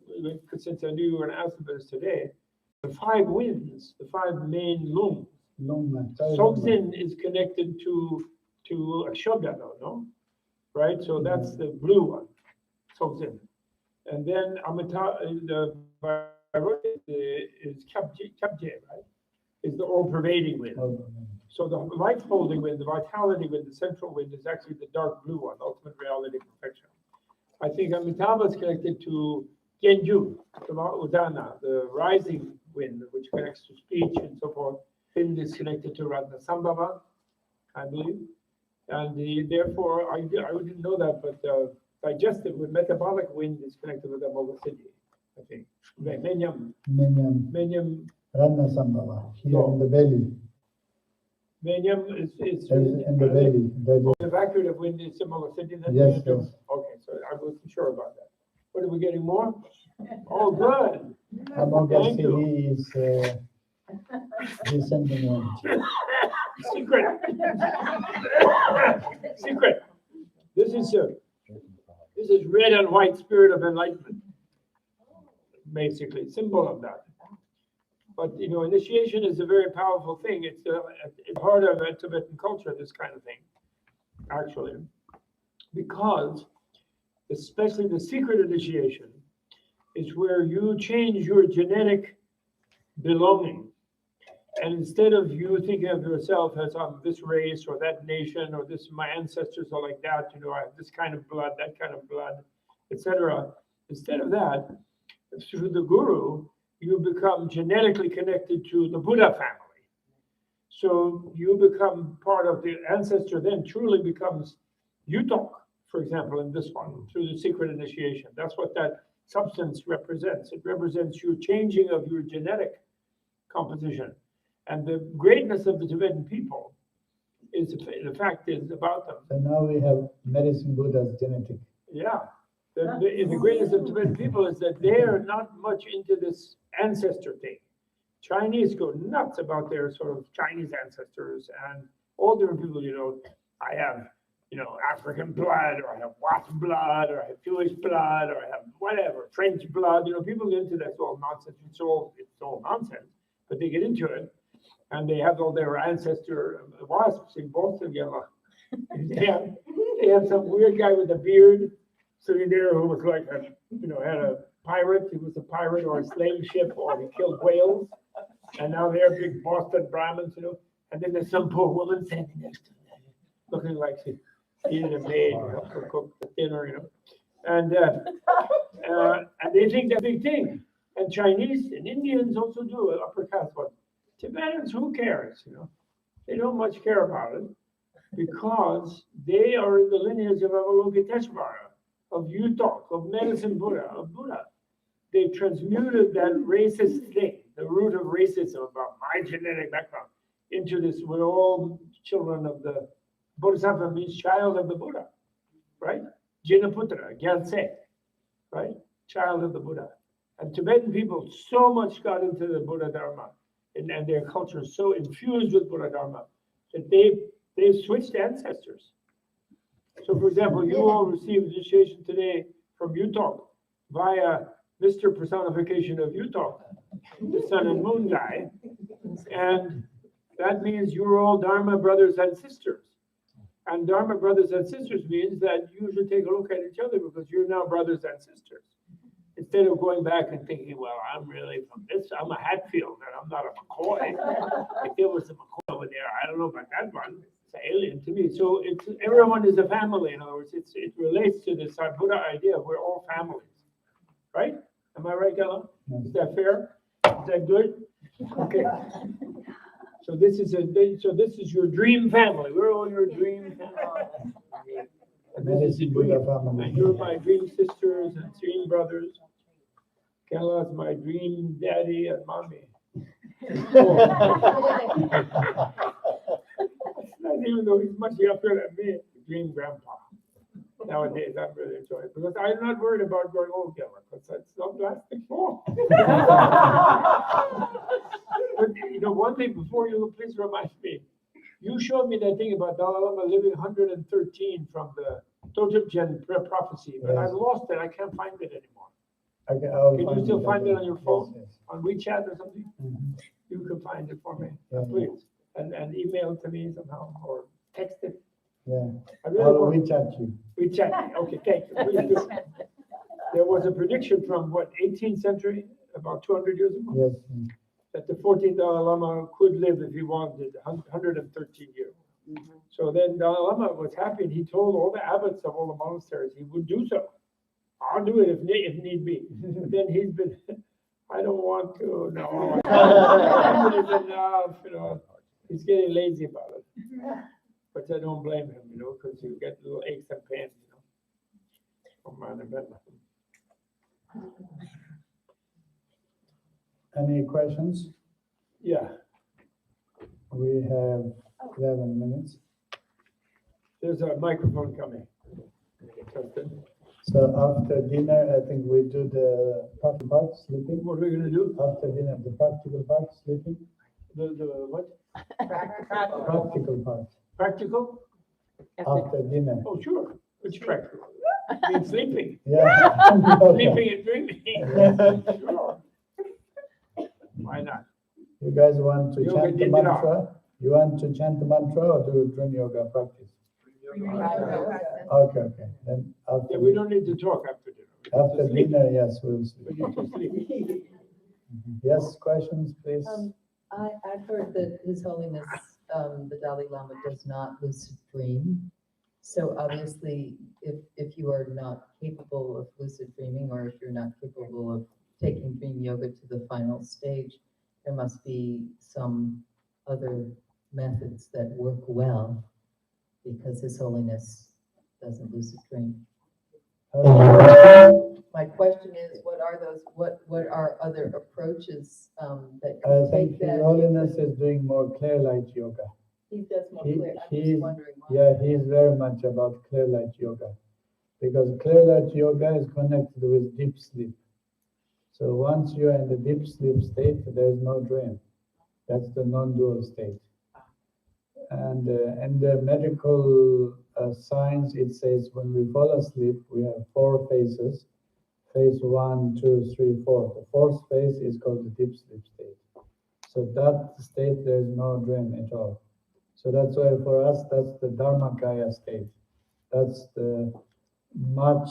since I knew you were going to ask about this today, the 5 winds, the 5 main Luna. Sogzin is connected to Ashoga, no? Right? So that's the blue one, Sogzin. And then the is Kyabje, right? Is the all-pervading wind. So the life-holding wind, the vitality wind, the central wind is actually the dark blue one, ultimate reality perfection. I think Amitabha is connected to Genju, the Udana, the rising wind, which connects to speech and so forth. Wind is connected to Ratnasambhava, I believe. And therefore, I didn't know that, but digestive with metabolic wind is connected with Amogasiddhi, I think. Menyam. Ratnasambhava, here in the belly. Menyam is In the belly. the evacuative wind is Amogasiddhi. Yes, yes. Okay, so I wasn't sure about that. What are we getting more? Oh, good. Amogasiddhi is descending one. Secret. Secret. This is red and white spirit of enlightenment. Basically, symbol of that. But initiation is a very powerful thing. It's the heart of a Tibetan culture, this kind of thing, actually, because especially the secret initiation is where you change your genetic belonging. And instead of you thinking of yourself as I'm this race or that nation or this, my ancestors are like that, I have this kind of blood, that kind of blood, etc. Instead of that, through the guru, you become genetically connected to the Buddha family. So you become part of the ancestor, then truly becomes Yutok, for example, in this one, through the secret initiation. That's what that substance represents. It represents your changing of your genetic composition. And the greatness of the Tibetan people is the fact is about them. So now we have medicine Buddha's genetic. Yeah. The greatness of Tibetan people is that they are not much into this ancestor thing. Chinese go nuts about their sort of Chinese ancestors, and all different people, I have, African blood, or I have white blood, or I have Jewish blood, or I have whatever, French blood. People get into that. It's all nonsense. It's all nonsense, but they get into it. And they have all their ancestor wasps in Boston. They have some weird guy with a beard sitting there who was like had a pirate. He was a pirate or a slave ship, or he killed whales. And now they're big Boston Brahmins, And then there's some poor woman standing next to them, looking like she needed a maid to cook the dinner, And they think that's a big thing. And Chinese and Indians also do it, upper caste one. Tibetans, who cares? They don't much care about it because they are in the lineage of Avalokiteshvara, of Yutok, of medicine Buddha, of Buddha. They transmuted that racist thing, the root of racism about my genetic background, into this. We're all children of the Bodhisattva, means child of the Buddha, right? Jinaputra, Gyaltse, right? Child of the Buddha. And Tibetan people so much got into the Buddha Dharma. And their culture is so infused with Buddha Dharma that they've switched ancestors. So, for example, you all received initiation today from Yutok via Mr. Personification of Yutok, the sun and moon guy. And that means you're all Dharma brothers and sisters. And Dharma brothers and sisters means that you should take a look at each other because you're now brothers and sisters. Instead of going back and thinking, well, I'm really from this, I'm a Hatfield and I'm not a McCoy. If there was a McCoy over there, I don't know about that one. It's an alien to me. So everyone is a family. In other words, it relates to this Buddha idea. We're all families, right? Am I right, Gala? Is that fair? Is that good? Okay. So this is your dream family. We're all your dream family. And this is the dream family. And you're my dream sisters and dream brothers. Kaila's my dream daddy and mommy. Not even though he's much younger than me, dream grandpa. Nowadays, I'm really enjoying it because I'm not worried about growing old, Kala, because it's not lasting long. But one thing before you please remind me. You showed me that thing about Dalai Lama living 113 from the Totip prophecy, but I've lost it. I can't find it anymore. Okay, Can you still find it on your phone? Yes. On WeChat or something? Mhm. You can find it for me, Yeah, please. and email to me somehow or text it. Yeah, I really I'll want. WeChat you. We chat. Okay, thank you. Please do. There was a prediction from what 18th century, about 200 years ago, Yes. that the 14th Dalai Lama could live if he wanted 113 years. So then Dalai Lama was happy and he told all the abbots of all the monasteries he would do so. I'll do it if need be. But then he's been, I don't want to, no. It's enough, you know. He's getting lazy about it. But I don't blame him, you know, because you get little aches and pains, you know, from Menla. Any questions? Yeah, We have 11 minutes. there's a microphone coming. Tested. So after dinner, I think we do the practical part, sleeping. What are we gonna do? After dinner, the practical part, sleeping. The what? Practical part, Practical? after dinner. Oh, sure. Which practical? I mean, sleeping. Yeah. Sleeping and dreaming. Sure. Why not? You guys want to Yoga chant the did it all. mantra? You want to chant the mantra or do dream yoga practice? Okay, okay. Then after, Yeah, we don't need to talk after dinner. We have to after sleep. dinner, yes, we'll sleep. We need to sleep. Yes, questions, please? I've heard that His Holiness, the Dalai Lama does not lucid dream. So obviously, if you are not capable of lucid dreaming, or if you're not capable of taking dream yoga to the final stage, there must be some other methods that work well, because His Holiness doesn't lucid dream. My question is, what are those, what are other approaches that I can think take His that? Holiness is doing more clear light yoga. He does more He- clear, I'm he's- just wondering why. Yeah, he is very much about clear light yoga, because clear light yoga is connected with deep sleep. So once you are in the deep sleep state, there is no dream. That's the non-dual state. And in the medical science, it says when we fall asleep, we have 4 phases. Phase 1, 2, 3, 4. The 4th phase is called the deep sleep state. So that state, there is no dream at all. So that's why for us, that's the Dharmakaya state. That's the much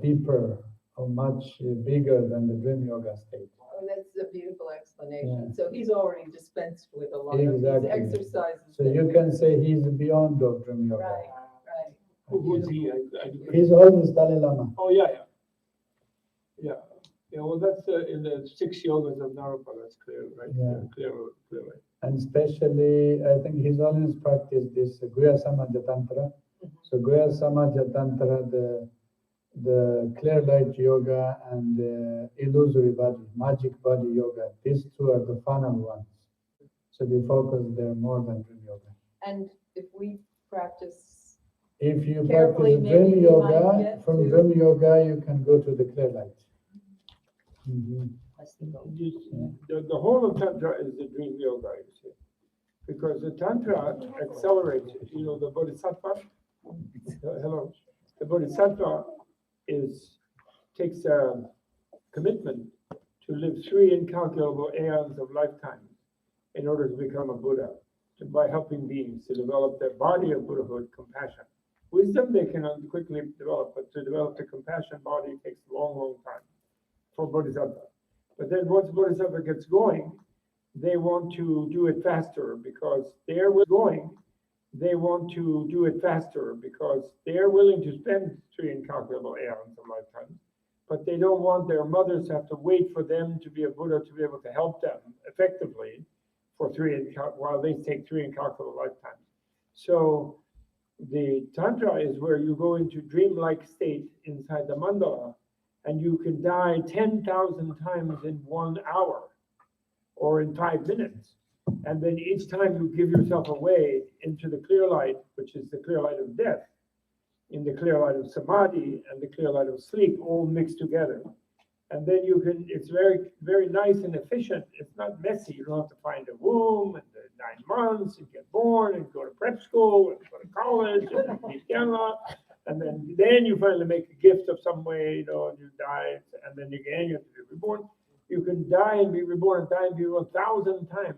deeper or much bigger than the dream yoga state. Oh, that's a beautiful Yeah. explanation. So he's already dispensed with a lot of Exactly. these exercises. So that you we- can say he's beyond of dream yoga. Right, right. Who's he? He's always Dalai Lama. Oh, yeah, yeah. Yeah, yeah, well, that's in the 6 yogas of Naropa, that's clear, right? Yeah. Clearly. And especially, I think he's always practiced this Guya Samaja Tantra. So Guya Samaja Tantra, the clear light yoga and the illusory body, magic body yoga, these 2 are the final ones. So they focus there more than dream yoga. And if we practice, If you Carefully, practice dream maybe you might yoga, get from to- dream yoga, you can go to the clear light. Mhm. The whole of Tantra is the dream yoga, you see. Because the Tantra accelerates, you know, the Bodhisattva. Hello. The Bodhisattva takes a commitment to live 3 incalculable aeons of lifetime in order to become a Buddha, by helping beings to develop their body of Buddhahood, compassion. Wisdom they can quickly develop, but to develop the compassion body takes a long, long time for Bodhisattva. But then once Bodhisattva gets going, they want to do it faster because they're going. They want to do it faster because they're willing to spend 3 incalculable aeons of lifetime, but they don't want their mothers to have to wait for them to be a Buddha to be able to help them effectively for while they take 3 incalculable lifetimes. So the Tantra is where you go into dreamlike state inside the mandala, and you can die 10,000 times in 1 hour or in 5 minutes. And then each time you give yourself away into the clear light, which is the clear light of death, in the clear light of samadhi and the clear light of sleep, all mixed together. And then you can, it's very, very nice and efficient. It's not messy. You don't have to find a womb and 9 months and get born and go to prep school and go to college and meet Menla. And then you finally make a gift of some way, you know, and you die. And then again, you have to be reborn. You can die and be reborn, die and be reborn 1,000 times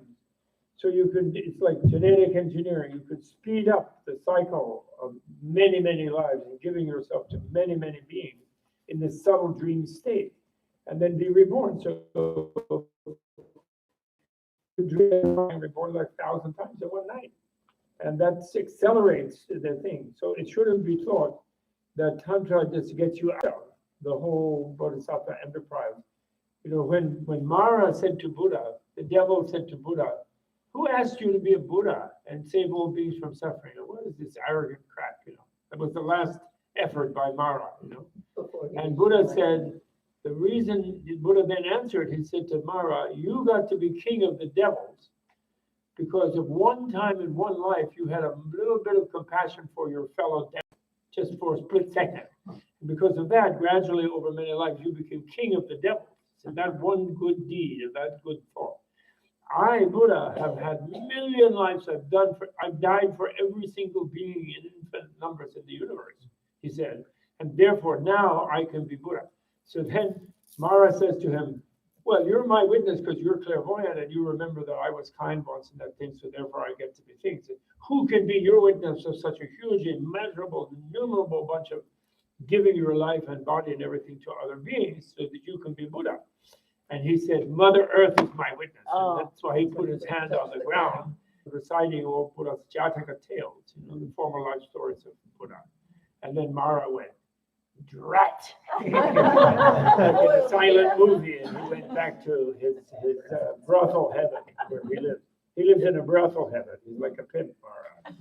So you could, it's like genetic engineering. You could speed up the cycle of many, many lives and giving yourself to many, many beings in this subtle dream state, and then be reborn. So you dream and reborn like 1,000 times in one night, and that accelerates the thing. So it shouldn't be thought that Tantra just gets you out of the whole Bodhisattva enterprise. You know, when Mara said to Buddha, the devil said to Buddha, "Who asked you to be a Buddha and save all beings from suffering?" What is this arrogant crap, you know? That was the last effort by Mara, you know. And Buddha said, the reason, Buddha then answered, he said to Mara, "You got to be king of the devils because of one time in one life you had a little bit of compassion for your fellow devil, just for a split second. And because of that, gradually over many lives, you became king of the devils. And that one good deed and that good thought. I, Buddha, have had million lives I've died for every single being in infinite numbers in the universe," he said. "And therefore now I can be Buddha." So then Mara says to him, "Well, you're my witness because you're clairvoyant and you remember that I was kind once in that thing, so therefore I get to be things. Who can be your witness of such a huge, immeasurable, innumerable bunch of giving your life and body and everything to other beings so that you can be Buddha?" And he said, "Mother Earth is my witness." Oh. And that's why he put his hand on the ground, reciting all Buddha's Jataka tales, you know, the former life stories of Buddha. And then Mara went, "Drat!" Like in a silent movie, and he went back to his brothel heaven where he lives. He lives in a brothel heaven. He's like a pimp, Mara.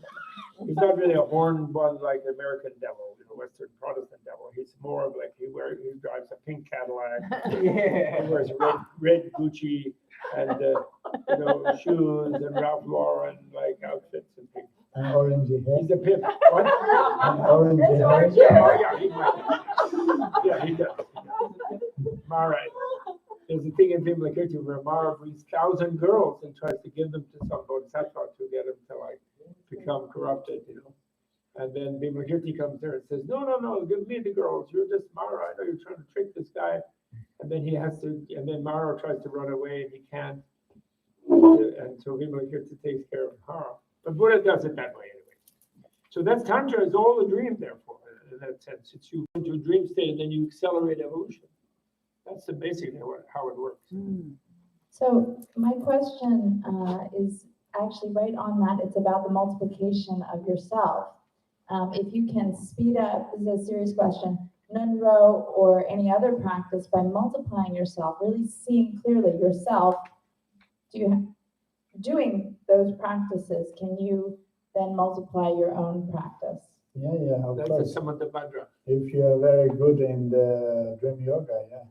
He's not really a horned one like American devil, you know, Western Protestant devil. He's more of like he drives a pink Cadillac. He wears red Gucci and you know, shoes and Ralph Lauren like outfits and things. And orangey hair. He's a pimp. What? And orangey hair. Oh yeah, he might. Yeah, he does. Mara. There's a thing in Vimalakirti where Mara brings 1,000 girls and tries to give them to some bodhisattva to get them to like become corrupted, you know. And then Vimalakirti comes there and says, no, give me the girls. You're just Mara. I know you're trying to trick this guy. And then and then Mara tries to run away and he can't. And so Vimalakirti takes care of Mara. But Buddha does it that way anyway. So that's Tantra is all a dream, therefore, in that sense. It's you go into a dream state and then you accelerate evolution. That's basically how it works. So my question is actually right on that. It's about the multiplication of yourself. If you can speed up, this is a serious question, Nunro or any other practice by multiplying yourself, really seeing clearly yourself, doing those practices, can you then multiply your own practice? Yeah, of That's course. the Samantabhadra. If you are very good in the dream yoga, yeah.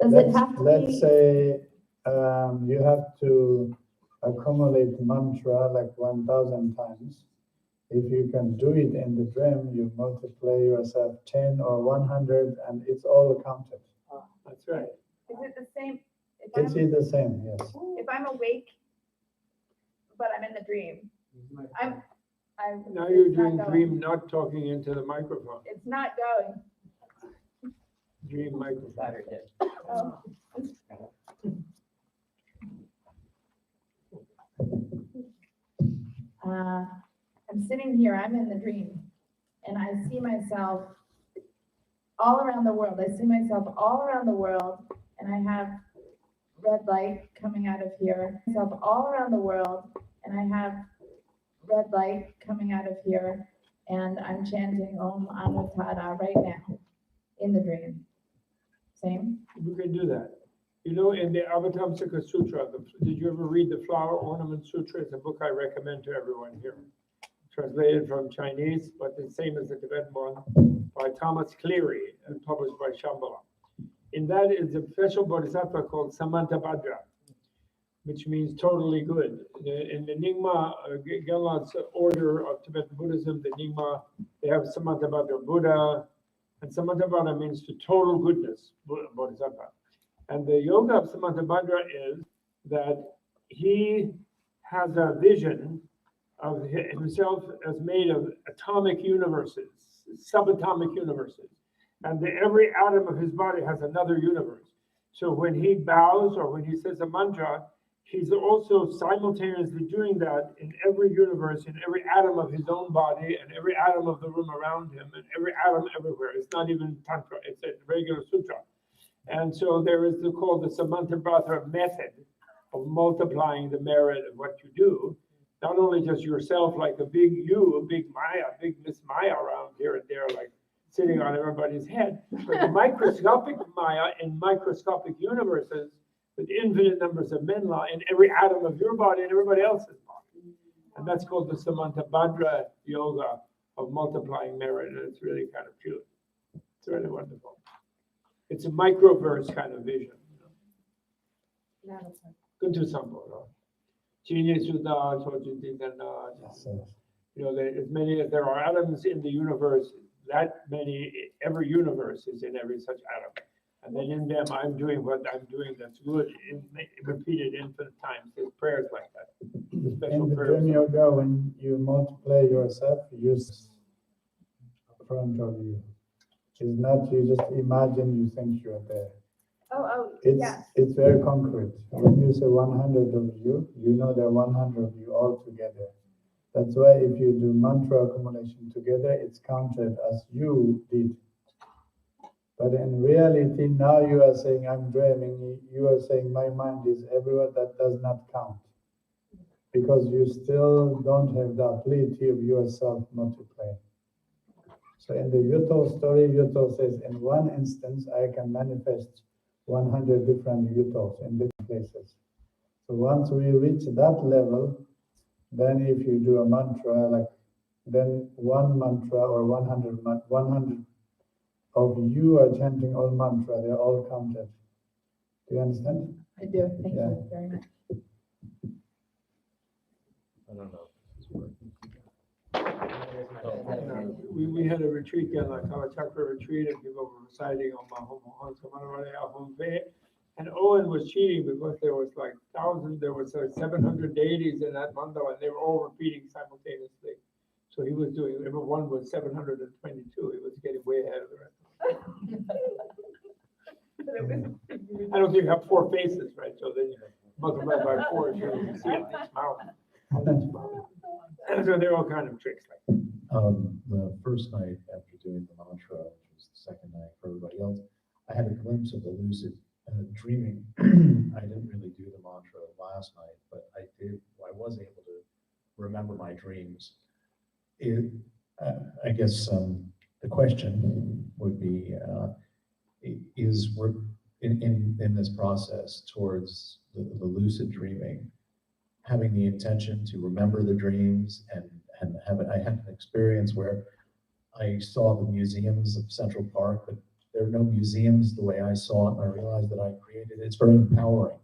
Does it have to Let's be? say you have to accumulate mantra like 1,000 times. If you can do it in the dream, you multiply yourself 10 or 100, and it's all counted. That's right. Is it the same? It's the same, yes. If I'm awake, but I'm in the dream, I'm Now you're it's not doing going. dream, not talking into the microphone. It's not going. Dream microphone. Oh. I'm sitting here, I'm in the dream, and I see myself all around the world. I see myself all around the world, and I have red light coming out of here. Myself all around the world, and I have red light coming out of here, and I'm chanting Om Anutada right now in the dream. Same? You can do that. You know, in the Avatamsaka Sutra, did you ever read the Flower Ornament Sutra? It's a book I recommend to everyone here. Translated from Chinese, but the same as the Tibetan one, by Thomas Cleary and published by Shambhala. In that is a special bodhisattva called Samantabhadra, which means totally good. In the Nyingma, Gellad's order of Tibetan Buddhism, the Nyingma, they have Samantabhadra Buddha, and Samantabhadra means to total goodness, bodhisattva. And the yoga of Samantabhadra is that he has a vision of himself as made of atomic universes, subatomic universes. And every atom of his body has another universe. So when he bows or when he says a mantra, he's also simultaneously doing that in every universe, in every atom of his own body, and every atom of the room around him, and every atom everywhere. It's not even Tantra, it's a regular sutra. And so there is called the Samantabhadra method of multiplying the merit of what you do. Not only just yourself, like a big you, a big Maya, big Miss Maya around here and there, like sitting on everybody's head, but the microscopic Maya in microscopic universes with infinite numbers of Menla in every atom of your body and everybody else's body. And that's called the Samantabhadra yoga of multiplying merit, and it's really kind of cute. It's really wonderful. It's a microverse kind of vision. Kuntu Sambhoro. Chini Sudha, Chojititana. You know, as many as there are atoms in the universe, that many, every universe is in every such atom. And then in them, I'm doing what I'm doing that's good, repeated infinite times. There's prayers like that. In the dream yoga, when you multiply yourself, you use in front of you. It's not you just imagine you think you're there. It's very concrete. When you say 100 of you, you know there are 100 of you all together. That's why if you do mantra accumulation together, it's counted as you did. But in reality, now you are saying, I'm dreaming, you are saying, my mind is everywhere. That does not count. Because you still don't have the ability of yourself multiplying. So in the Yuto story, Yuto says, in one instance, I can manifest 100 different Yutos in different places. So once we reach that level, then if you do a mantra, like then one mantra or 100 of you are chanting all mantra, they're all counted. Do you understand? I do. Thank you very much. I don't know. We had a retreat there, like Navel Chakra retreat, and people were reciting on Mahomo, and Owen was cheating because there was like 700 deities in that mandala, and they were all repeating simultaneously. So he was doing, everyone was 722. He was getting way ahead of the rest. I don't think you have 4 faces, right? So then you multiply by 4, you can see it in each mouth. And so they're all kind of tricks like that. The first night after doing the mantra, which was the second night for everybody else, I had a glimpse of the lucid dreaming. I didn't really do the mantra last night, but I was able to remember my dreams. I guess the question would be, is we're in this process towards the lucid dreaming, having the intention to remember the dreams and I had an experience where I saw the museums of Central Park, but there are no museums the way I saw it, and I realized that I created it. It's very empowering.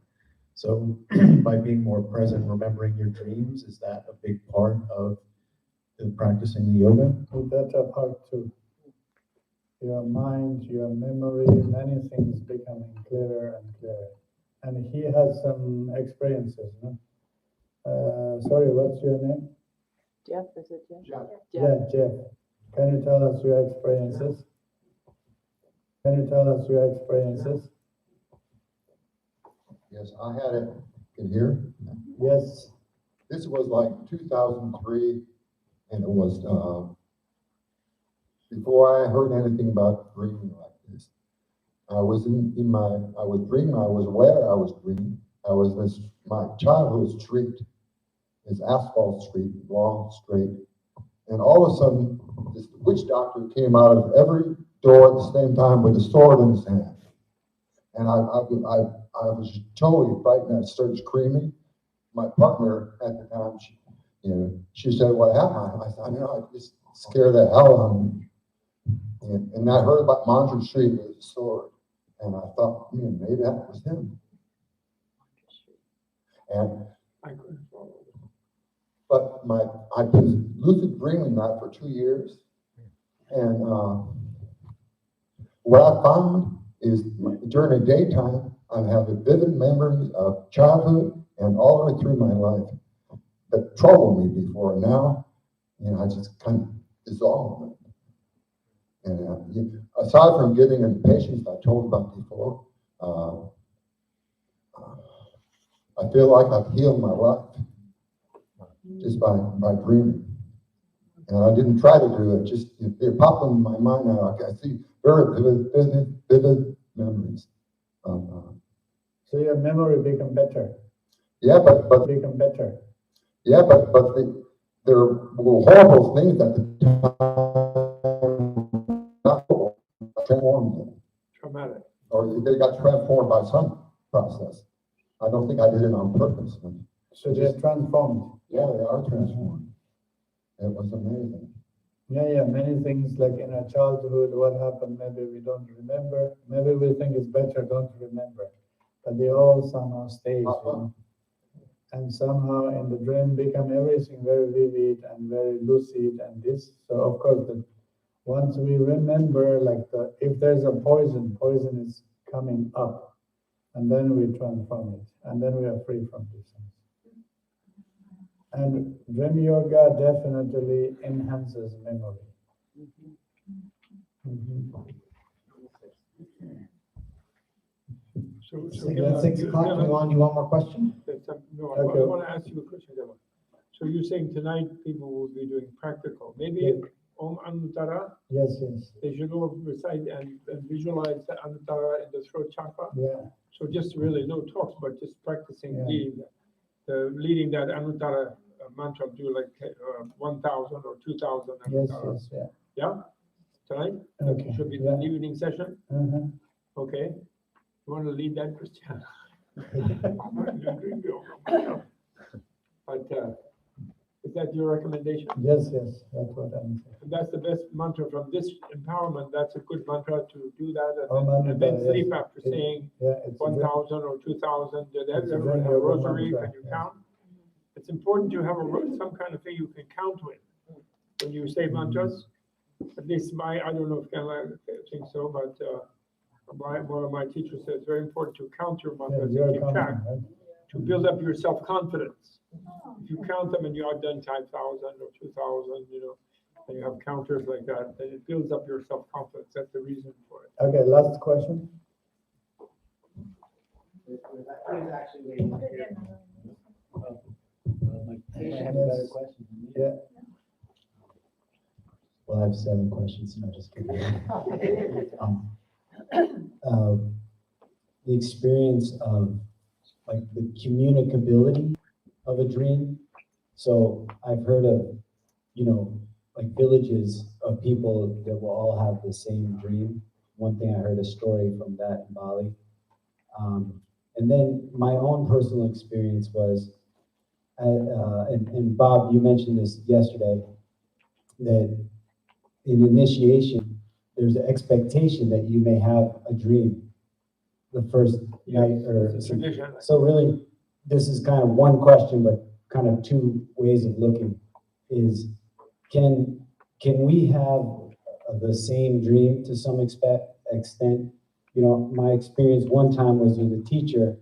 So by being more present, remembering your dreams, is that a big part of practicing the yoga? That's a part too. Your mind, your memory, many things becoming clearer and clearer. And he has some experiences, no? Sorry, what's your name? Jeff, is it Jeff? Yeah, Jeff. Can you tell us your experiences? Yes, I had it. Can you hear? Yes. This was like 2003, and it was before I heard anything about dreaming like this. I was dreaming. I was aware I was dreaming. My childhood street is asphalt street, long, straight, and all of a sudden, this witch doctor came out of every door at the same time with a sword in his hand, and I was totally frightened. I started screaming. My partner at the time, she said, "What happened?" I said, I just scared the hell out of me. And I heard about Mondrian Street with a sword, and I thought, maybe that was him. And but I was lucid dreaming that for 2 years, and what I found is during the daytime, I have vivid memories of childhood and all the way through my life that troubled me before. Now, I just kind of dissolve it. And aside from getting into patients I told about before, I feel like I've healed my life just by dreaming. And I didn't try to do it, just it popped into my mind now. I see very vivid memories. So your memory become better. Yeah, but Become better. yeah, but there were horrible things at the time. Transformed them. Traumatic. Or they got transformed by some process. I don't think I did it on purpose. So they're transformed. Yeah, they are transformed. It was amazing. Yeah, many things like in our childhood, what happened, maybe we don't remember. Maybe we think it's better don't remember. But they all somehow stay, you know. And somehow in the dream become everything very vivid and very lucid and this. So of course, once we remember, like if there's a poison is coming up, and then we transform it, and then we are free from these things. And dream yoga definitely enhances memory. So At 6 o'clock, you want more question? No, Okay. I want to ask you a question, Gemma. So you're saying tonight people will be doing practical, maybe Om Anuttara, Yes. they should all recite and visualize the Anuttara in the throat chakra. Yeah. So just really no talks, but just practicing Yeah. leading that Anuttara mantra, do like 1,000 or 2,000 Anuttara. Yes, yeah. Yeah? Tonight? Okay. Should be Yeah. the evening session? Uh-huh. Okay. You want to lead that, Christian? But is that your recommendation? Yes, that's what I'm saying. And that's the best mantra from this empowerment. That's a good mantra to do that Om and then Anuttara, sleep yes. after saying Yeah, it's a 1,000 or 2,000. Did It's a everyone very have a yoga rosary? mantra, Can you yes. count? It's important to have some kind of thing you can count with when you say mantras. At least I don't know if Kamala thinks so, but one of my teachers said it's very important to count your mantras and keep track to build up your self-confidence. If you count them and you have done 5,000 or 2,000, and you have counters like that, then it builds up your self-confidence. That's the reason for it. Okay, last question. I have a better question. Yeah. Well, I have 7 questions. No, just kidding. The experience of like the communicability of a dream. So I've heard of, like villages of people that will all have the same dream. One thing I heard a story from that in Bali. And then my own personal experience was, and Bob, you mentioned this yesterday, that in initiation, there's an expectation that you may have a dream the first night or It's a tradition. so really, this is kind of one question, but kind of 2 ways of looking is, can we have the same dream to some extent? My experience one time was with a teacher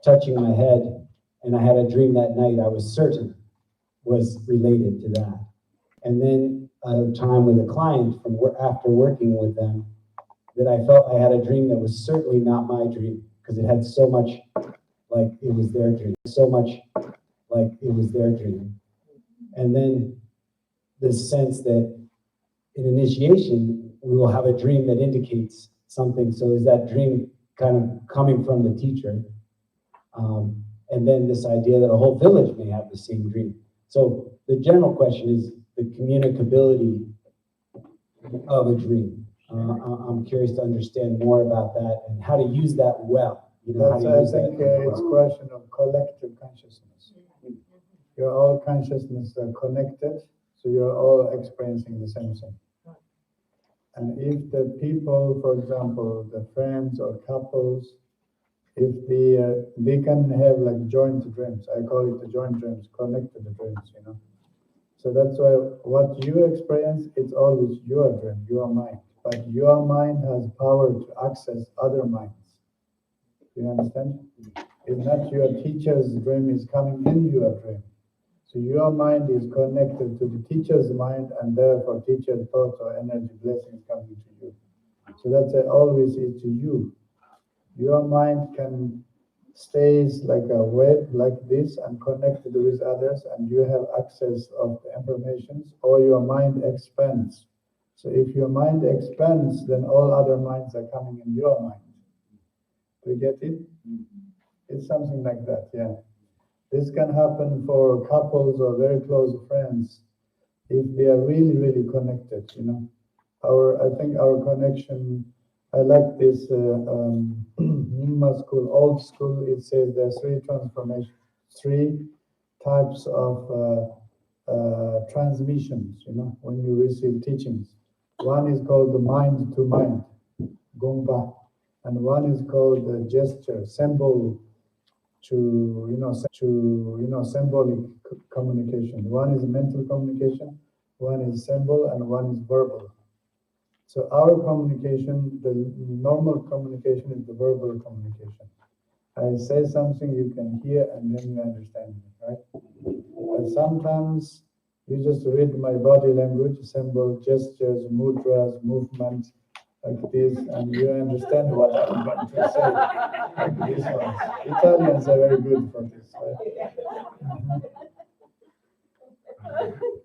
touching my head, and I had a dream that night I was certain was related to that. And then a time with a client after working with them, that I felt I had a dream that was certainly not my dream, because it had so much like it was their dream, And then this sense that in initiation, we will have a dream that indicates something. So is that dream kind of coming from the teacher? And then this idea that a whole village may have the same dream. So the general question is the communicability of a dream. I'm curious to understand more about that and how to use that well. I think it's a question of collective consciousness. Your all consciousness are connected, so you're all experiencing the same thing. And if the people, for example, the friends or couples, if they can have like joint dreams, I call it the joint dreams, connected dreams, So that's why what you experience, it's always your dream, your mind. But your mind has power to access other minds. Do you understand? It's not your teacher's dream is coming in your dream. So your mind is connected to the teacher's mind, and therefore teacher's thoughts or energy blessings coming to you. So that's always it's you. Your mind can stays like a web like this and connected with others, and you have access of the information, or your mind expands. So if your mind expands, then all other minds are coming in your mind. Do you get it? It's something like that, yeah. This can happen for couples or very close friends if they are really, really connected, you know. I think our connection, I like this Nyingma school, old school. It says there are three types of transmissions, you know, when you receive teachings. One is called the mind to mind, Gongpa, and one is called the gesture, symbol to symbolic communication. One is mental communication, one is symbol, and one is verbal. So our communication, the normal communication is the verbal communication. I say something you can hear and then you understand me, right? But sometimes you just read my body language, symbol, gestures, mudras, movements, like this, and you understand what I'm going to say, like this one. Italians are very good for this, right?